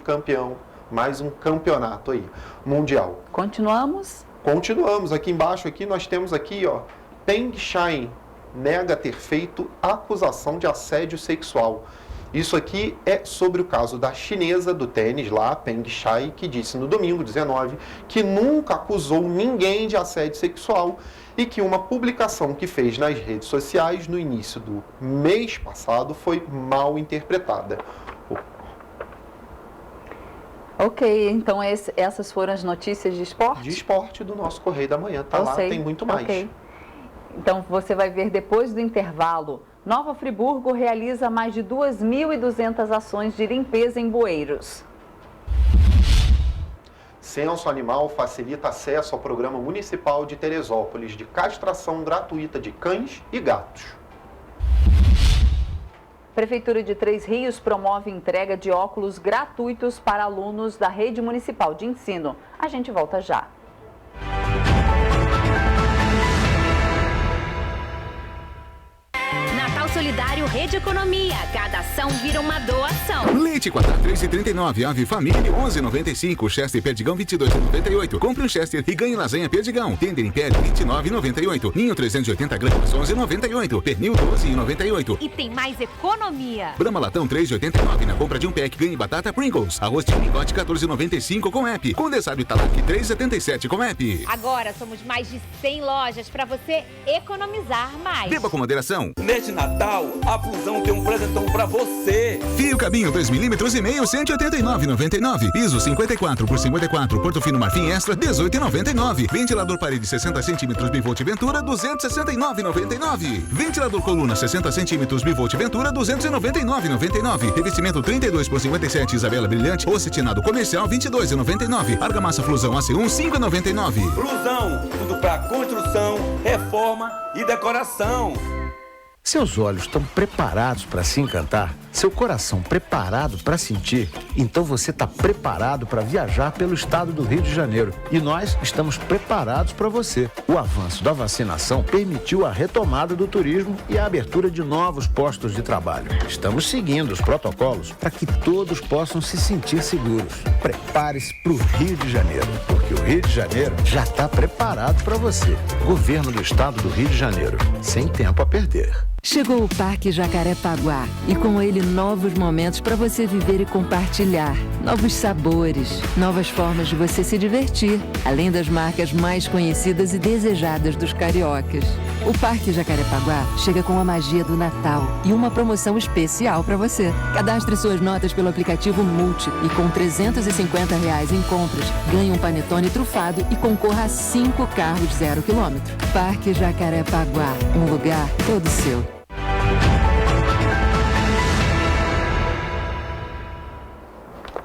campeonato aí, mundial. Continuamos? Continuamos. Aqui embaixo aqui nós temos aqui, ó, Peng Shuai nega ter feito acusação de assédio sexual. Isso aqui é sobre o caso da chinesa do tênis lá, Peng Shuai, que disse no domingo 19 que nunca acusou ninguém de assédio sexual e que uma publicação que fez nas redes sociais no início do mês passado foi mal interpretada. Ok, então essas foram as notícias de esporte? De esporte do nosso Correio da Manhã, tá lá, tem muito mais. Okay. Então você vai ver depois do intervalo. Nova Friburgo realiza mais de 2.200 ações de limpeza em bueiros. Censo Animal facilita acesso ao Programa Municipal de Teresópolis de castração gratuita de cães e gatos. Prefeitura de Três Rios promove entrega de óculos gratuitos para alunos da Rede Municipal de Ensino. A gente volta já. Natal Solidário Rede Economia. Cada ação vira uma doação. Leite Quatá 3,39, Ave Família 11,95, Chester Perdigão 22,98. Compre um Chester e ganhe lasanha Perdigão. Tender Império 29,98. Ninho 380 gramas 11,98. Pernil 12,98. E tem mais economia. Brahma Latão 3,89. Na compra de um pack ganhe batata Pringles. Arroz de lingote 14,95 com app. Condensado Italac 3,77 com app. Agora somos mais de 100 lojas para você economizar mais. Beba com moderação. Neste Natal, a Fusão tem um presentão pra você. Fio cabinho 2,5 mm, 189,99. ISO 54 por 54, porto fino marfim extra, 18,99. Ventilador parede 60 cm bivolt Ventura, 269,99. Ventilador coluna 60 cm bivolt Ventura, 299,99. Revestimento 32 por 57 Isabela Brilhante, acetinado comercial, 22,99. Argamassa Flusão AC1, 5,99. Fusão, tudo pra construção, reforma e decoração. Seus olhos estão preparados para se encantar? Seu coração preparado para sentir? Então você está preparado para viajar pelo estado do Rio de Janeiro. E nós estamos preparados para você. O avanço da vacinação permitiu a retomada do turismo e a abertura de novos postos de trabalho. Estamos seguindo os protocolos para que todos possam se sentir seguros. Prepare-se para o Rio de Janeiro, porque o Rio de Janeiro já está preparado para você. Governo do estado do Rio de Janeiro. Sem tempo a perder. Chegou o Parque Jacarepaguá e com ele novos momentos para você viver e compartilhar. Novos sabores, novas formas de você se divertir, além das marcas mais conhecidas e desejadas dos cariocas. O Parque Jacarepaguá chega com a magia do Natal e uma promoção especial para você. Cadastre suas notas pelo aplicativo Multi e com R$350 em compras, ganhe um panetone trufado e concorra a 5 carros 0 km. Parque Jacarepaguá, um lugar todo seu.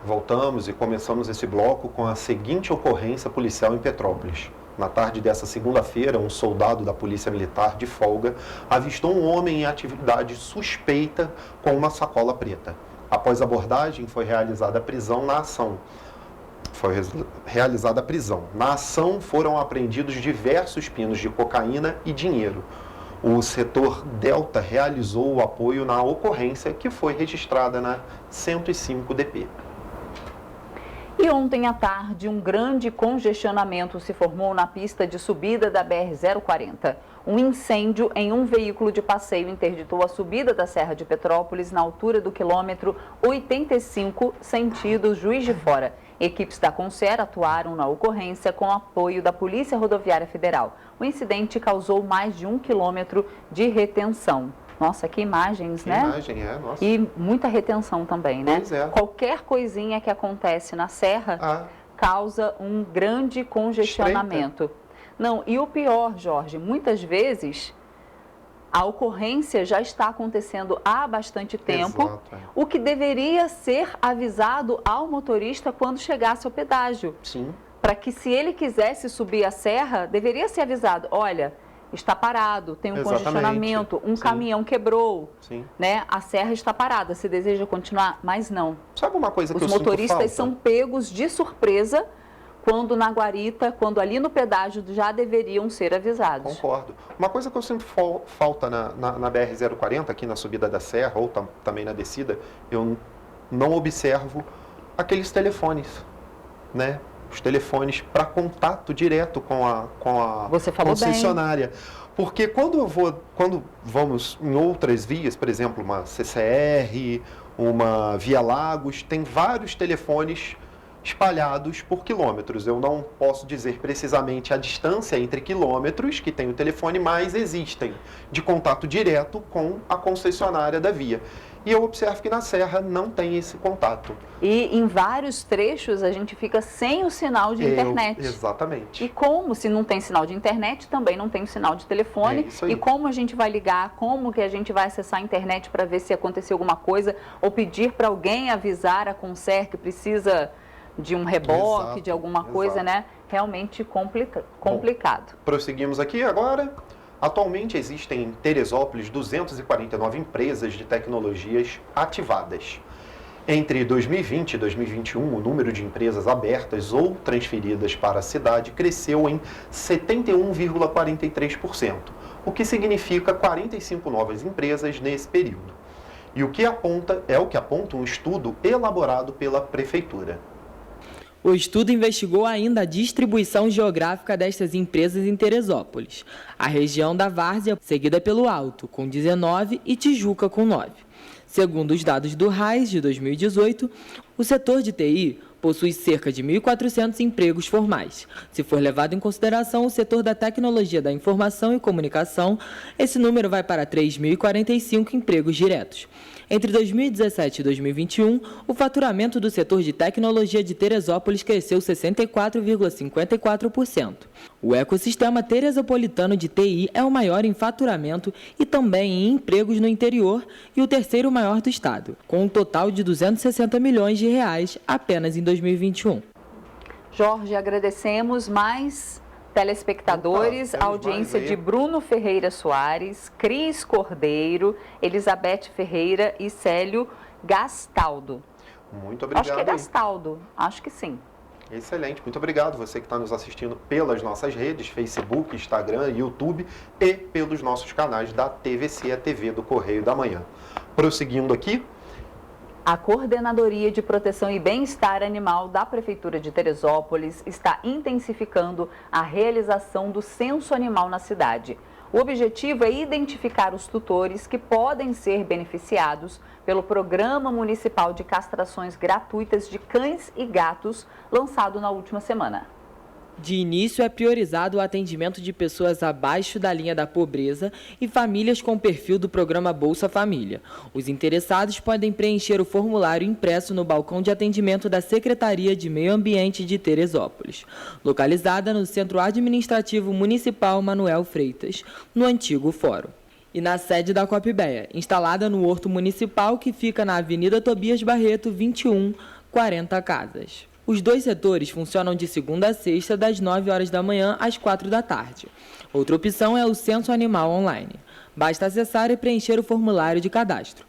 Voltamos e começamos esse bloco com a seguinte ocorrência policial em Petrópolis. Na tarde dessa segunda-feira, um soldado da Polícia Militar de folga avistou um homem em atividade suspeita com uma sacola preta. Após a abordagem, foi realizada a prisão na ação. Na ação foram apreendidos diversos pinos de cocaína e dinheiro. O setor Delta realizou o apoio na ocorrência que foi registrada na 105 DP. E ontem à tarde, um grande congestionamento se formou na pista de subida da BR-040. Um incêndio em um veículo de passeio interditou a subida da Serra de Petrópolis na altura do quilômetro 85, sentido Juiz de Fora. Equipes da Concer atuaram na ocorrência com apoio da Polícia Rodoviária Federal. O incidente causou mais de 1 quilômetro de retenção. Nossa, que imagens, né? Imagem, nossa. E muita retenção também, né? Pois é. Qualquer coisinha que acontece na serra causa um grande congestionamento. Não, e o pior, Jorge, muitas vezes a ocorrência já está acontecendo há bastante tempo, Exato, o que deveria ser avisado ao motorista quando chegasse ao pedágio. Sim. Para que, se ele quisesse subir a serra, deveria ser avisado, olha, está parado, tem um congestionamento, um caminhão quebrou, né? A serra está parada, se deseja continuar, mas não. Sabe uma coisa que eu Os sinto motoristas falta? são pegos de surpresa quando na guarita, quando ali no pedágio já deveriam ser avisados. Concordo. Uma coisa que eu sinto falta na BR-040, aqui na subida da serra, ou também na descida, eu não observo aqueles telefones, né? os telefones para contato direto com a concessionária. Porque quando vamos em outras vias, por exemplo, uma CCR, uma Via Lagos, tem vários telefones espalhados por quilômetros. Eu não posso dizer precisamente a distância entre quilômetros que tem o telefone, mas existem de contato direto com a concessionária da via. E eu observo que na Serra não tem esse contato. E em vários trechos a gente fica sem o sinal de internet. Exatamente. E como se não tem sinal de internet, também não tem o sinal de telefone. E como a gente vai ligar, como que a gente vai acessar a internet para ver se aconteceu alguma coisa, ou pedir para alguém avisar a Concer que precisa de um reboque, de alguma coisa, né? Realmente complicado. Bom, prosseguimos aqui agora. Atualmente existem em Teresópolis 249 empresas de tecnologias ativadas. Entre 2020 e 2021, o número de empresas abertas ou transferidas para a cidade cresceu em 71,43%, o que significa 45 novas empresas nesse período. E o que aponta um estudo elaborado pela Prefeitura. O estudo investigou ainda a distribuição geográfica destas empresas em Teresópolis. A região da Várzea, seguida pelo Alto, com 19, e Tijuca, com 9. Segundo os dados do RAIS de 2018, o setor de TI possui cerca de 1.400 empregos formais. Se for levado em consideração o setor da tecnologia da informação e comunicação, esse número vai para 3.045 empregos diretos. Entre 2017 e 2021, o faturamento do setor de tecnologia de Teresópolis cresceu 64,54%. O ecossistema teresopolitano de TI é o maior em faturamento e também em empregos no interior e o terceiro maior do estado, com um total de 260 milhões de reais apenas em 2021. Jorge, agradecemos mais telespectadores, a audiência de Bruno Ferreira Soares, Cris Cordeiro, Elizabeth Ferreira e Célio Gastaldo. Muito obrigado. Acho que é Gastaldo, acho que sim. Excelente, muito obrigado você que está nos assistindo pelas nossas redes, Facebook, Instagram, YouTube e pelos nossos canais da TVC, a TV do Correio da Manhã. Prosseguindo aqui. A Coordenadoria de Proteção e Bem-Estar Animal da Prefeitura de Teresópolis está intensificando a realização do censo animal na cidade. O objetivo é identificar os tutores que podem ser beneficiados pelo Programa Municipal de Castrações Gratuitas de Cães e Gatos, lançado na última semana. De início, é priorizado o atendimento de pessoas abaixo da linha da pobreza e famílias com perfil do programa Bolsa Família. Os interessados podem preencher o formulário impresso no balcão de atendimento da Secretaria de Meio Ambiente de Teresópolis, localizada no Centro Administrativo Municipal Manuel Freitas, no antigo Fórum. E na sede da Copibeia, instalada no Horto Municipal, que fica na Avenida Tobias Barreto, 21, 40 casas. Os dois setores funcionam de segunda a sexta, das 9 horas da manhã às 4 da tarde. Outra opção é o Censo Animal Online. Basta acessar e preencher o formulário de cadastro.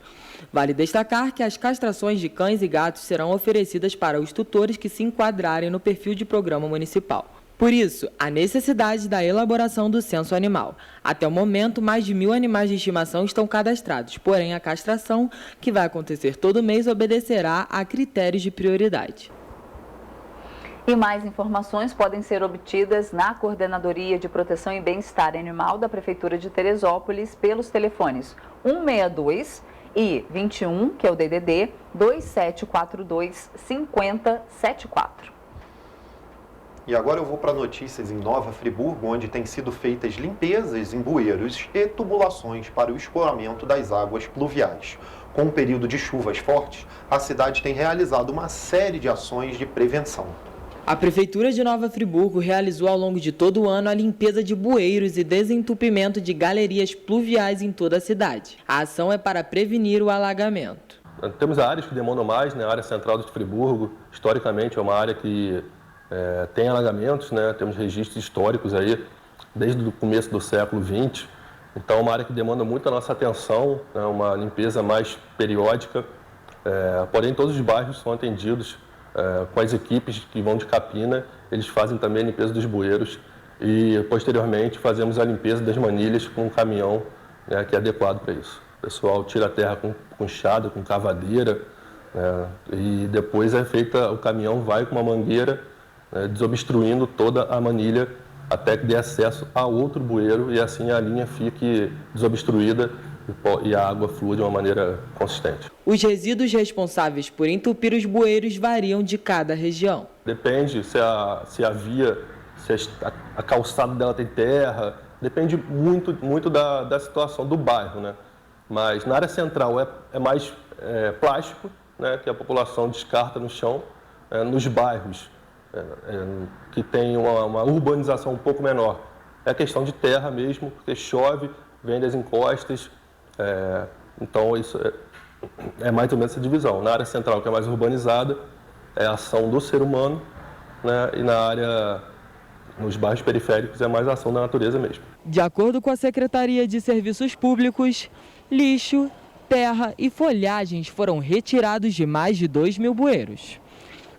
Vale destacar que as castrações de cães e gatos serão oferecidas para os tutores que se enquadrarem no perfil de programa municipal. Por isso, a necessidade da elaboração do censo animal. Até o momento, mais de 1.000 animais de estimação estão cadastrados, porém a castração, que vai acontecer todo mês, obedecerá a critérios de prioridade. E mais informações podem ser obtidas na Coordenadoria de Proteção e Bem-Estar Animal da Prefeitura de Teresópolis pelos telefones 162 e 21, que é o DDD, 2742 5074. E agora eu vou para notícias em Nova Friburgo, onde têm sido feitas limpezas em bueiros e tubulações para o escoamento das águas pluviais. Com o período de chuvas fortes, a cidade tem realizado uma série de ações de prevenção. A Prefeitura de Nova Friburgo realizou ao longo de todo o ano a limpeza de bueiros e desentupimento de galerias pluviais em toda a cidade. A ação é para prevenir o alagamento. Temos áreas que demandam mais, né? A área central de Friburgo, historicamente, é uma área que tem alagamentos, né? Temos registros históricos aí, desde o começo do século XX. Então, é uma área que demanda muito a nossa atenção, né? Uma limpeza mais periódica. Porém, todos os bairros são atendidos com as equipes que vão de capina, eles fazem também a limpeza dos bueiros e, posteriormente, fazemos a limpeza das manilhas com um caminhão, né, que é adequado para isso. O pessoal tira a terra com enxada, com cavadeira, né, e depois o caminhão vai com uma mangueira desobstruindo toda a manilha até que dê acesso a outro bueiro e assim a linha fique desobstruída e a água flua de uma maneira consistente. Os resíduos responsáveis por entupir os bueiros variam de cada região. Depende se a via, se a calçada dela tem terra, depende muito da situação do bairro, né? Mas na área central é mais plástico, né, que a população descarta no chão. Nos bairros que tem uma urbanização um pouco menor, é a questão de terra mesmo, porque chove, vem das encostas, então isso é mais ou menos essa divisão. Na área central, que é mais urbanizada, é a ação do ser humano, né, e nos bairros periféricos é mais a ação da natureza mesmo. De acordo com a Secretaria de Serviços Públicos, lixo, terra e folhagens foram retirados de mais de 2.000 bueiros.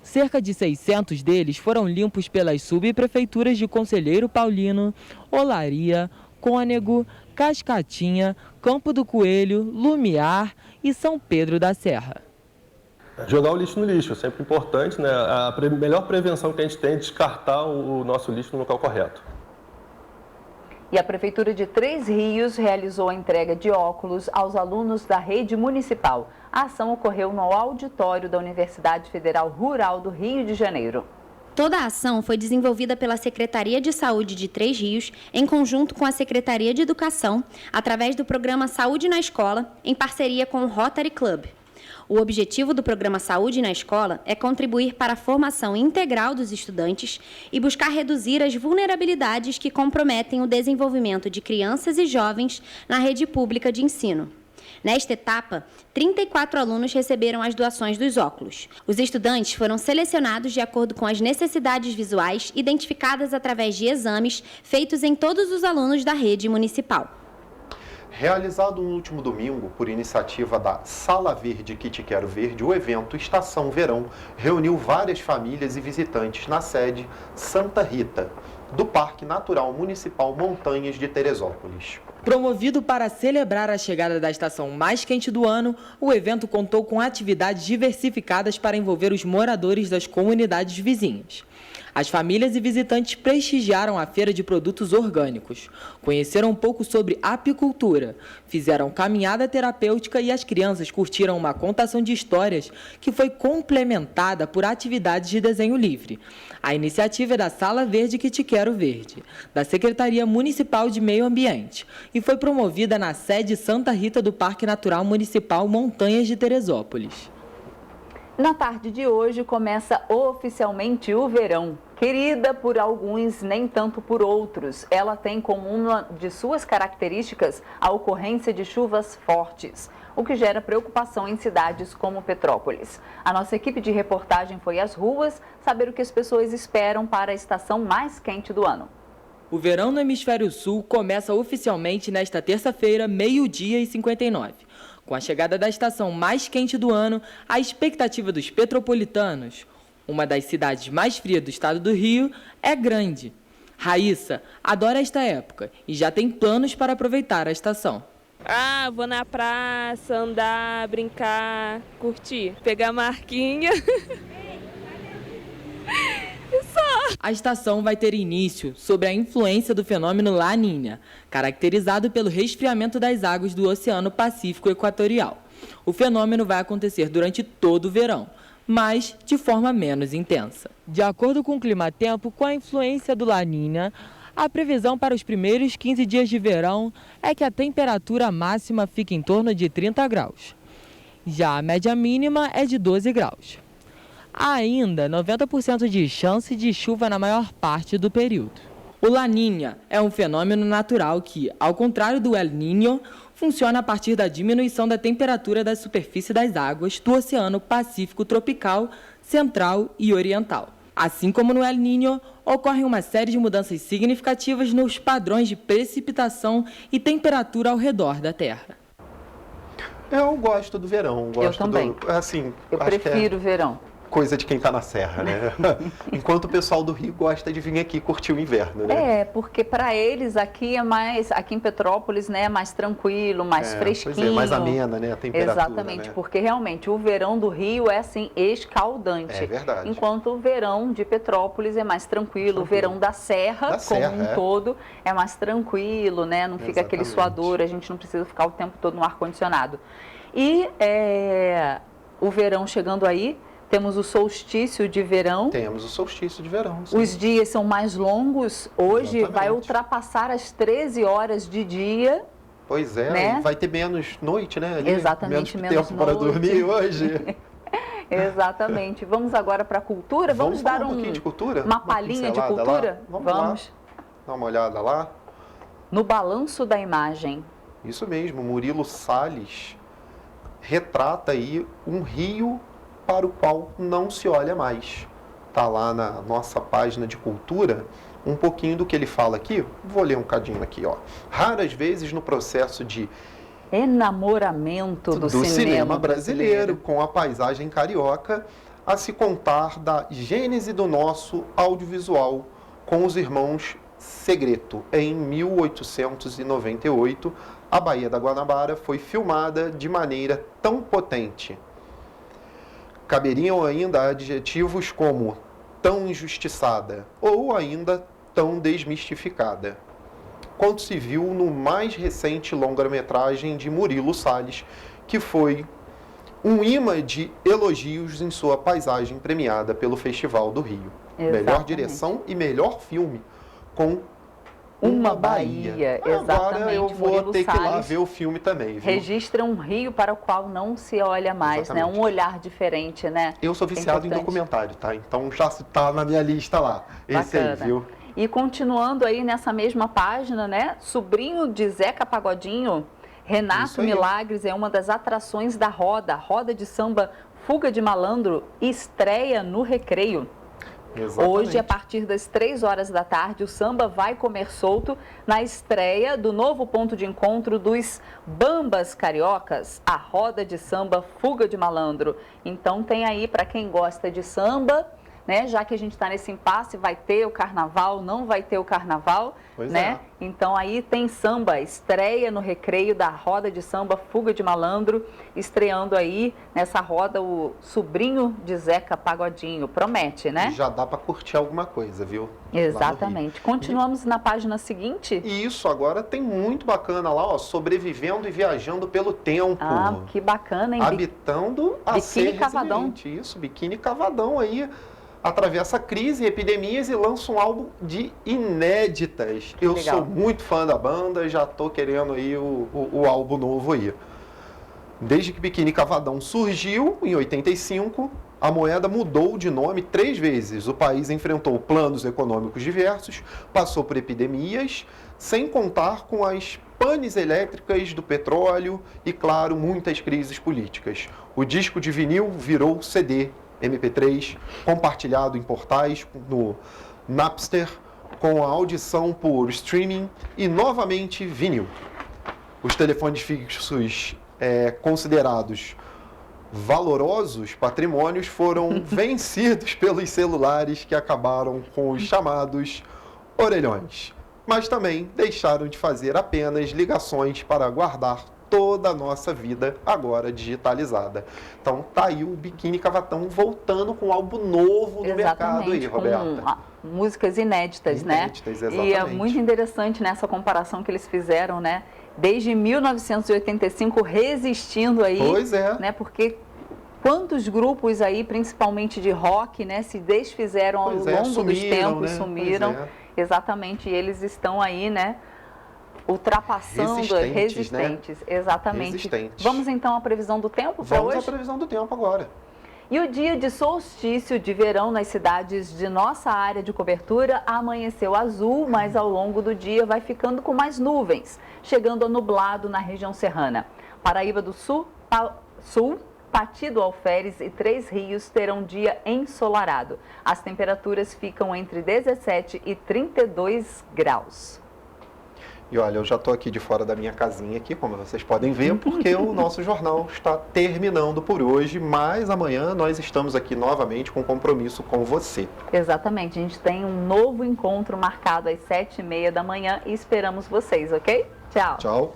Cerca de 600 deles foram limpos pelas subprefeituras de Conselheiro Paulino, Olaria, Cônego, Cascatinha, Campo do Coelho, Lumiar e São Pedro da Serra. Jogar o lixo no lixo é sempre importante, né? A melhor prevenção que a gente tem é descartar o nosso lixo no local correto. E a Prefeitura de Três Rios realizou a entrega de óculos aos alunos da rede municipal. A ação ocorreu no auditório da Universidade Federal Rural do Rio de Janeiro. Toda a ação foi desenvolvida pela Secretaria de Saúde de Três Rios, em conjunto com a Secretaria de Educação, através do programa Saúde na Escola, em parceria com o Rotary Club. O objetivo do programa Saúde na Escola é contribuir para a formação integral dos estudantes e buscar reduzir as vulnerabilidades que comprometem o desenvolvimento de crianças e jovens na rede pública de ensino. Nesta etapa, 34 alunos receberam as doações dos óculos. Os estudantes foram selecionados de acordo com as necessidades visuais identificadas através de exames feitos em todos os alunos da rede municipal. Realizado no último domingo por iniciativa da Sala Verde Que Te Quero Verde, o evento Estação Verão reuniu várias famílias e visitantes na sede Santa Rita, do Parque Natural Municipal Montanhas de Teresópolis. Promovido para celebrar a chegada da estação mais quente do ano, o evento contou com atividades diversificadas para envolver os moradores das comunidades vizinhas. As famílias e visitantes prestigiaram a feira de produtos orgânicos, conheceram um pouco sobre apicultura, fizeram caminhada terapêutica e as crianças curtiram uma contação de histórias que foi complementada por atividades de desenho livre. A iniciativa é da Sala Verde Que Te Quero Verde, da Secretaria Municipal de Meio Ambiente, e foi promovida na sede Santa Rita do Parque Natural Municipal Montanhas de Teresópolis. Na tarde de hoje começa oficialmente o verão. Querida por alguns, nem tanto por outros. Ela tem como uma de suas características a ocorrência de chuvas fortes, o que gera preocupação em cidades como Petrópolis. A nossa equipe de reportagem foi às ruas saber o que as pessoas esperam para a estação mais quente do ano. O verão no Hemisfério Sul começa oficialmente nesta terça-feira, 12h59. Com a chegada da estação mais quente do ano, a expectativa dos petropolitanos, uma das cidades mais frias do estado do Rio, é grande. Raíssa adora esta época e já tem planos para aproveitar a estação. Vou na praça, andar, brincar, curtir, pegar marquinha. A estação vai ter início sob a influência do fenômeno Laninha, caracterizado pelo resfriamento das águas do Oceano Pacífico Equatorial. O fenômeno vai acontecer durante todo o verão, mas de forma menos intensa. De acordo com o Climatempo, com a influência do Laninha, a previsão para os primeiros 15 dias de verão é que a temperatura máxima fique em torno de 30 graus. Já a média mínima é de 12 graus. Há ainda 90% de chance de chuva na maior parte do período. O Laninha é um fenômeno natural que, ao contrário do El Niño, funciona a partir da diminuição da temperatura da superfície das águas do Oceano Pacífico tropical, central e oriental. Assim como no El Niño, ocorre uma série de mudanças significativas nos padrões de precipitação e temperatura ao redor da Terra. Eu gosto do verão. Eu também. Eu prefiro o verão. coisa de quem está na serra, né? Enquanto o pessoal do Rio gosta de vir aqui curtir o inverno, né? Porque para eles aqui aqui em Petrópolis, né, é mais tranquilo, mais fresquinho. Pois é, mais amena, né, a temperatura. Exatamente, né? Porque realmente o verão do Rio é assim, escaldante. É verdade. Enquanto o verão de Petrópolis é mais tranquilo, o verão da Serra, todo, é mais tranquilo, né? Não fica aquele suador, a gente não precisa ficar o tempo todo no ar-condicionado. E o verão chegando aí, temos o solstício de verão. Temos o solstício de verão. Sim. Os dias são mais longos. Hoje vai ultrapassar as 13 horas de dia. Pois é, né? Vai ter menos noite, né? Ali, Exatamente, menos tempo para dormir hoje. Exatamente. Vamos agora para a cultura? Vamos dar um pouquinho de cultura? Uma palhinha de cultura? Lá. Vamos. Dá uma olhada lá. No balanço da imagem. Isso mesmo, Murilo Salles retrata aí um rio para o qual não se olha mais. Está lá na nossa página de cultura, um pouquinho do que ele fala aqui. Vou ler um cadinho aqui, ó. Raras vezes no processo de enamoramento do cinema brasileiro com a paisagem carioca, a se contar da gênese do nosso audiovisual com os irmãos Segreto. Em 1898, a Baía da Guanabara foi filmada de maneira tão potente. Caberiam ainda adjetivos como tão injustiçada ou ainda tão desmistificada, quanto se viu no mais recente longa-metragem de Murilo Salles, que foi um imã de elogios em sua paisagem premiada pelo Festival do Rio. Exatamente. Melhor direção e melhor filme, com Uma Baía. Exatamente. Agora eu vou Murilo ter que ir lá ver o filme também, viu? Registra um rio para o qual não se olha mais, né? Um olhar diferente, né? Eu sou viciado em documentário, tá? Então já está na minha lista lá. Esse aí, viu? E continuando aí nessa mesma página, né? Sobrinho de Zeca Pagodinho, Renato Milagres é uma das atrações da roda de samba Fuga de Malandro, estreia no Recreio. Exatamente. Hoje, a partir das 3 horas da tarde, o samba vai comer solto na estreia do novo ponto de encontro dos Bambas Cariocas, a roda de samba Fuga de Malandro. Então tem aí para quem gosta de samba, né? Já que a gente está nesse impasse, vai ter o carnaval, não vai ter o carnaval, né? Então aí tem samba, estreia no Recreio da roda de samba Fuga de Malandro, estreando aí nessa roda o sobrinho de Zeca Pagodinho. Promete, né? Já dá para curtir alguma coisa, viu? Exatamente. Continuamos na página seguinte. Isso, agora tem muito bacana lá, ó, sobrevivendo e viajando pelo tempo. Ah, que bacana, hein? Habitando a Biquíni Cavadão. Isso, Biquíni Cavadão aí. Atravessa crise e epidemias e lança um álbum de inéditas. Eu sou muito fã da banda, já tô querendo aí o álbum novo aí. Desde que Biquíni Cavadão surgiu, em 85, a moeda mudou de nome 3 vezes. O país enfrentou planos econômicos diversos, passou por epidemias, sem contar com as panes elétricas do petróleo e, claro, muitas crises políticas. O disco de vinil virou CD, MP3, compartilhado em portais, no Napster, com a audição por streaming e, novamente, vinil. Os telefones fixos considerados valorosos patrimônios foram vencidos pelos celulares que acabaram com os chamados orelhões, mas também deixaram de fazer apenas ligações para guardar toda a nossa vida agora digitalizada. Então tá aí o Biquíni Cavadão voltando com um álbum novo no mercado aí, Roberta. Com músicas inéditas, né? Exatamente. E é muito interessante nessa comparação que eles fizeram, né? Desde 1985 resistindo aí. Pois é. Né? Porque quantos grupos aí, principalmente de rock, né, se desfizeram ao longo dos tempos, né? Sumiram. Exatamente, e eles estão aí, né? Ultrapassando resistentes. Né? Exatamente. Resistentes. Vamos então à previsão do tempo para hoje? Vamos à previsão do tempo agora. E o dia de solstício de verão nas cidades de nossa área de cobertura amanheceu azul, mas ao longo do dia vai ficando com mais nuvens, chegando a nublado na região serrana. Paraíba do Sul, Pati do Alferes e Três Rios terão dia ensolarado. As temperaturas ficam entre 17 e 32 graus. E olha, eu já estou aqui de fora da minha casinha aqui, como vocês podem ver, porque o nosso jornal está terminando por hoje, mas amanhã nós estamos aqui novamente com compromisso com você. Exatamente, a gente tem um novo encontro marcado às 7h30 da manhã e esperamos vocês, ok? Tchau. Tchau.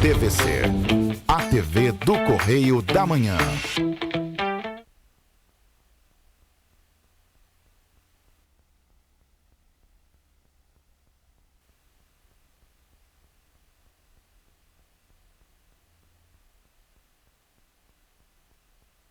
TVC, a TV do Correio da Manhã.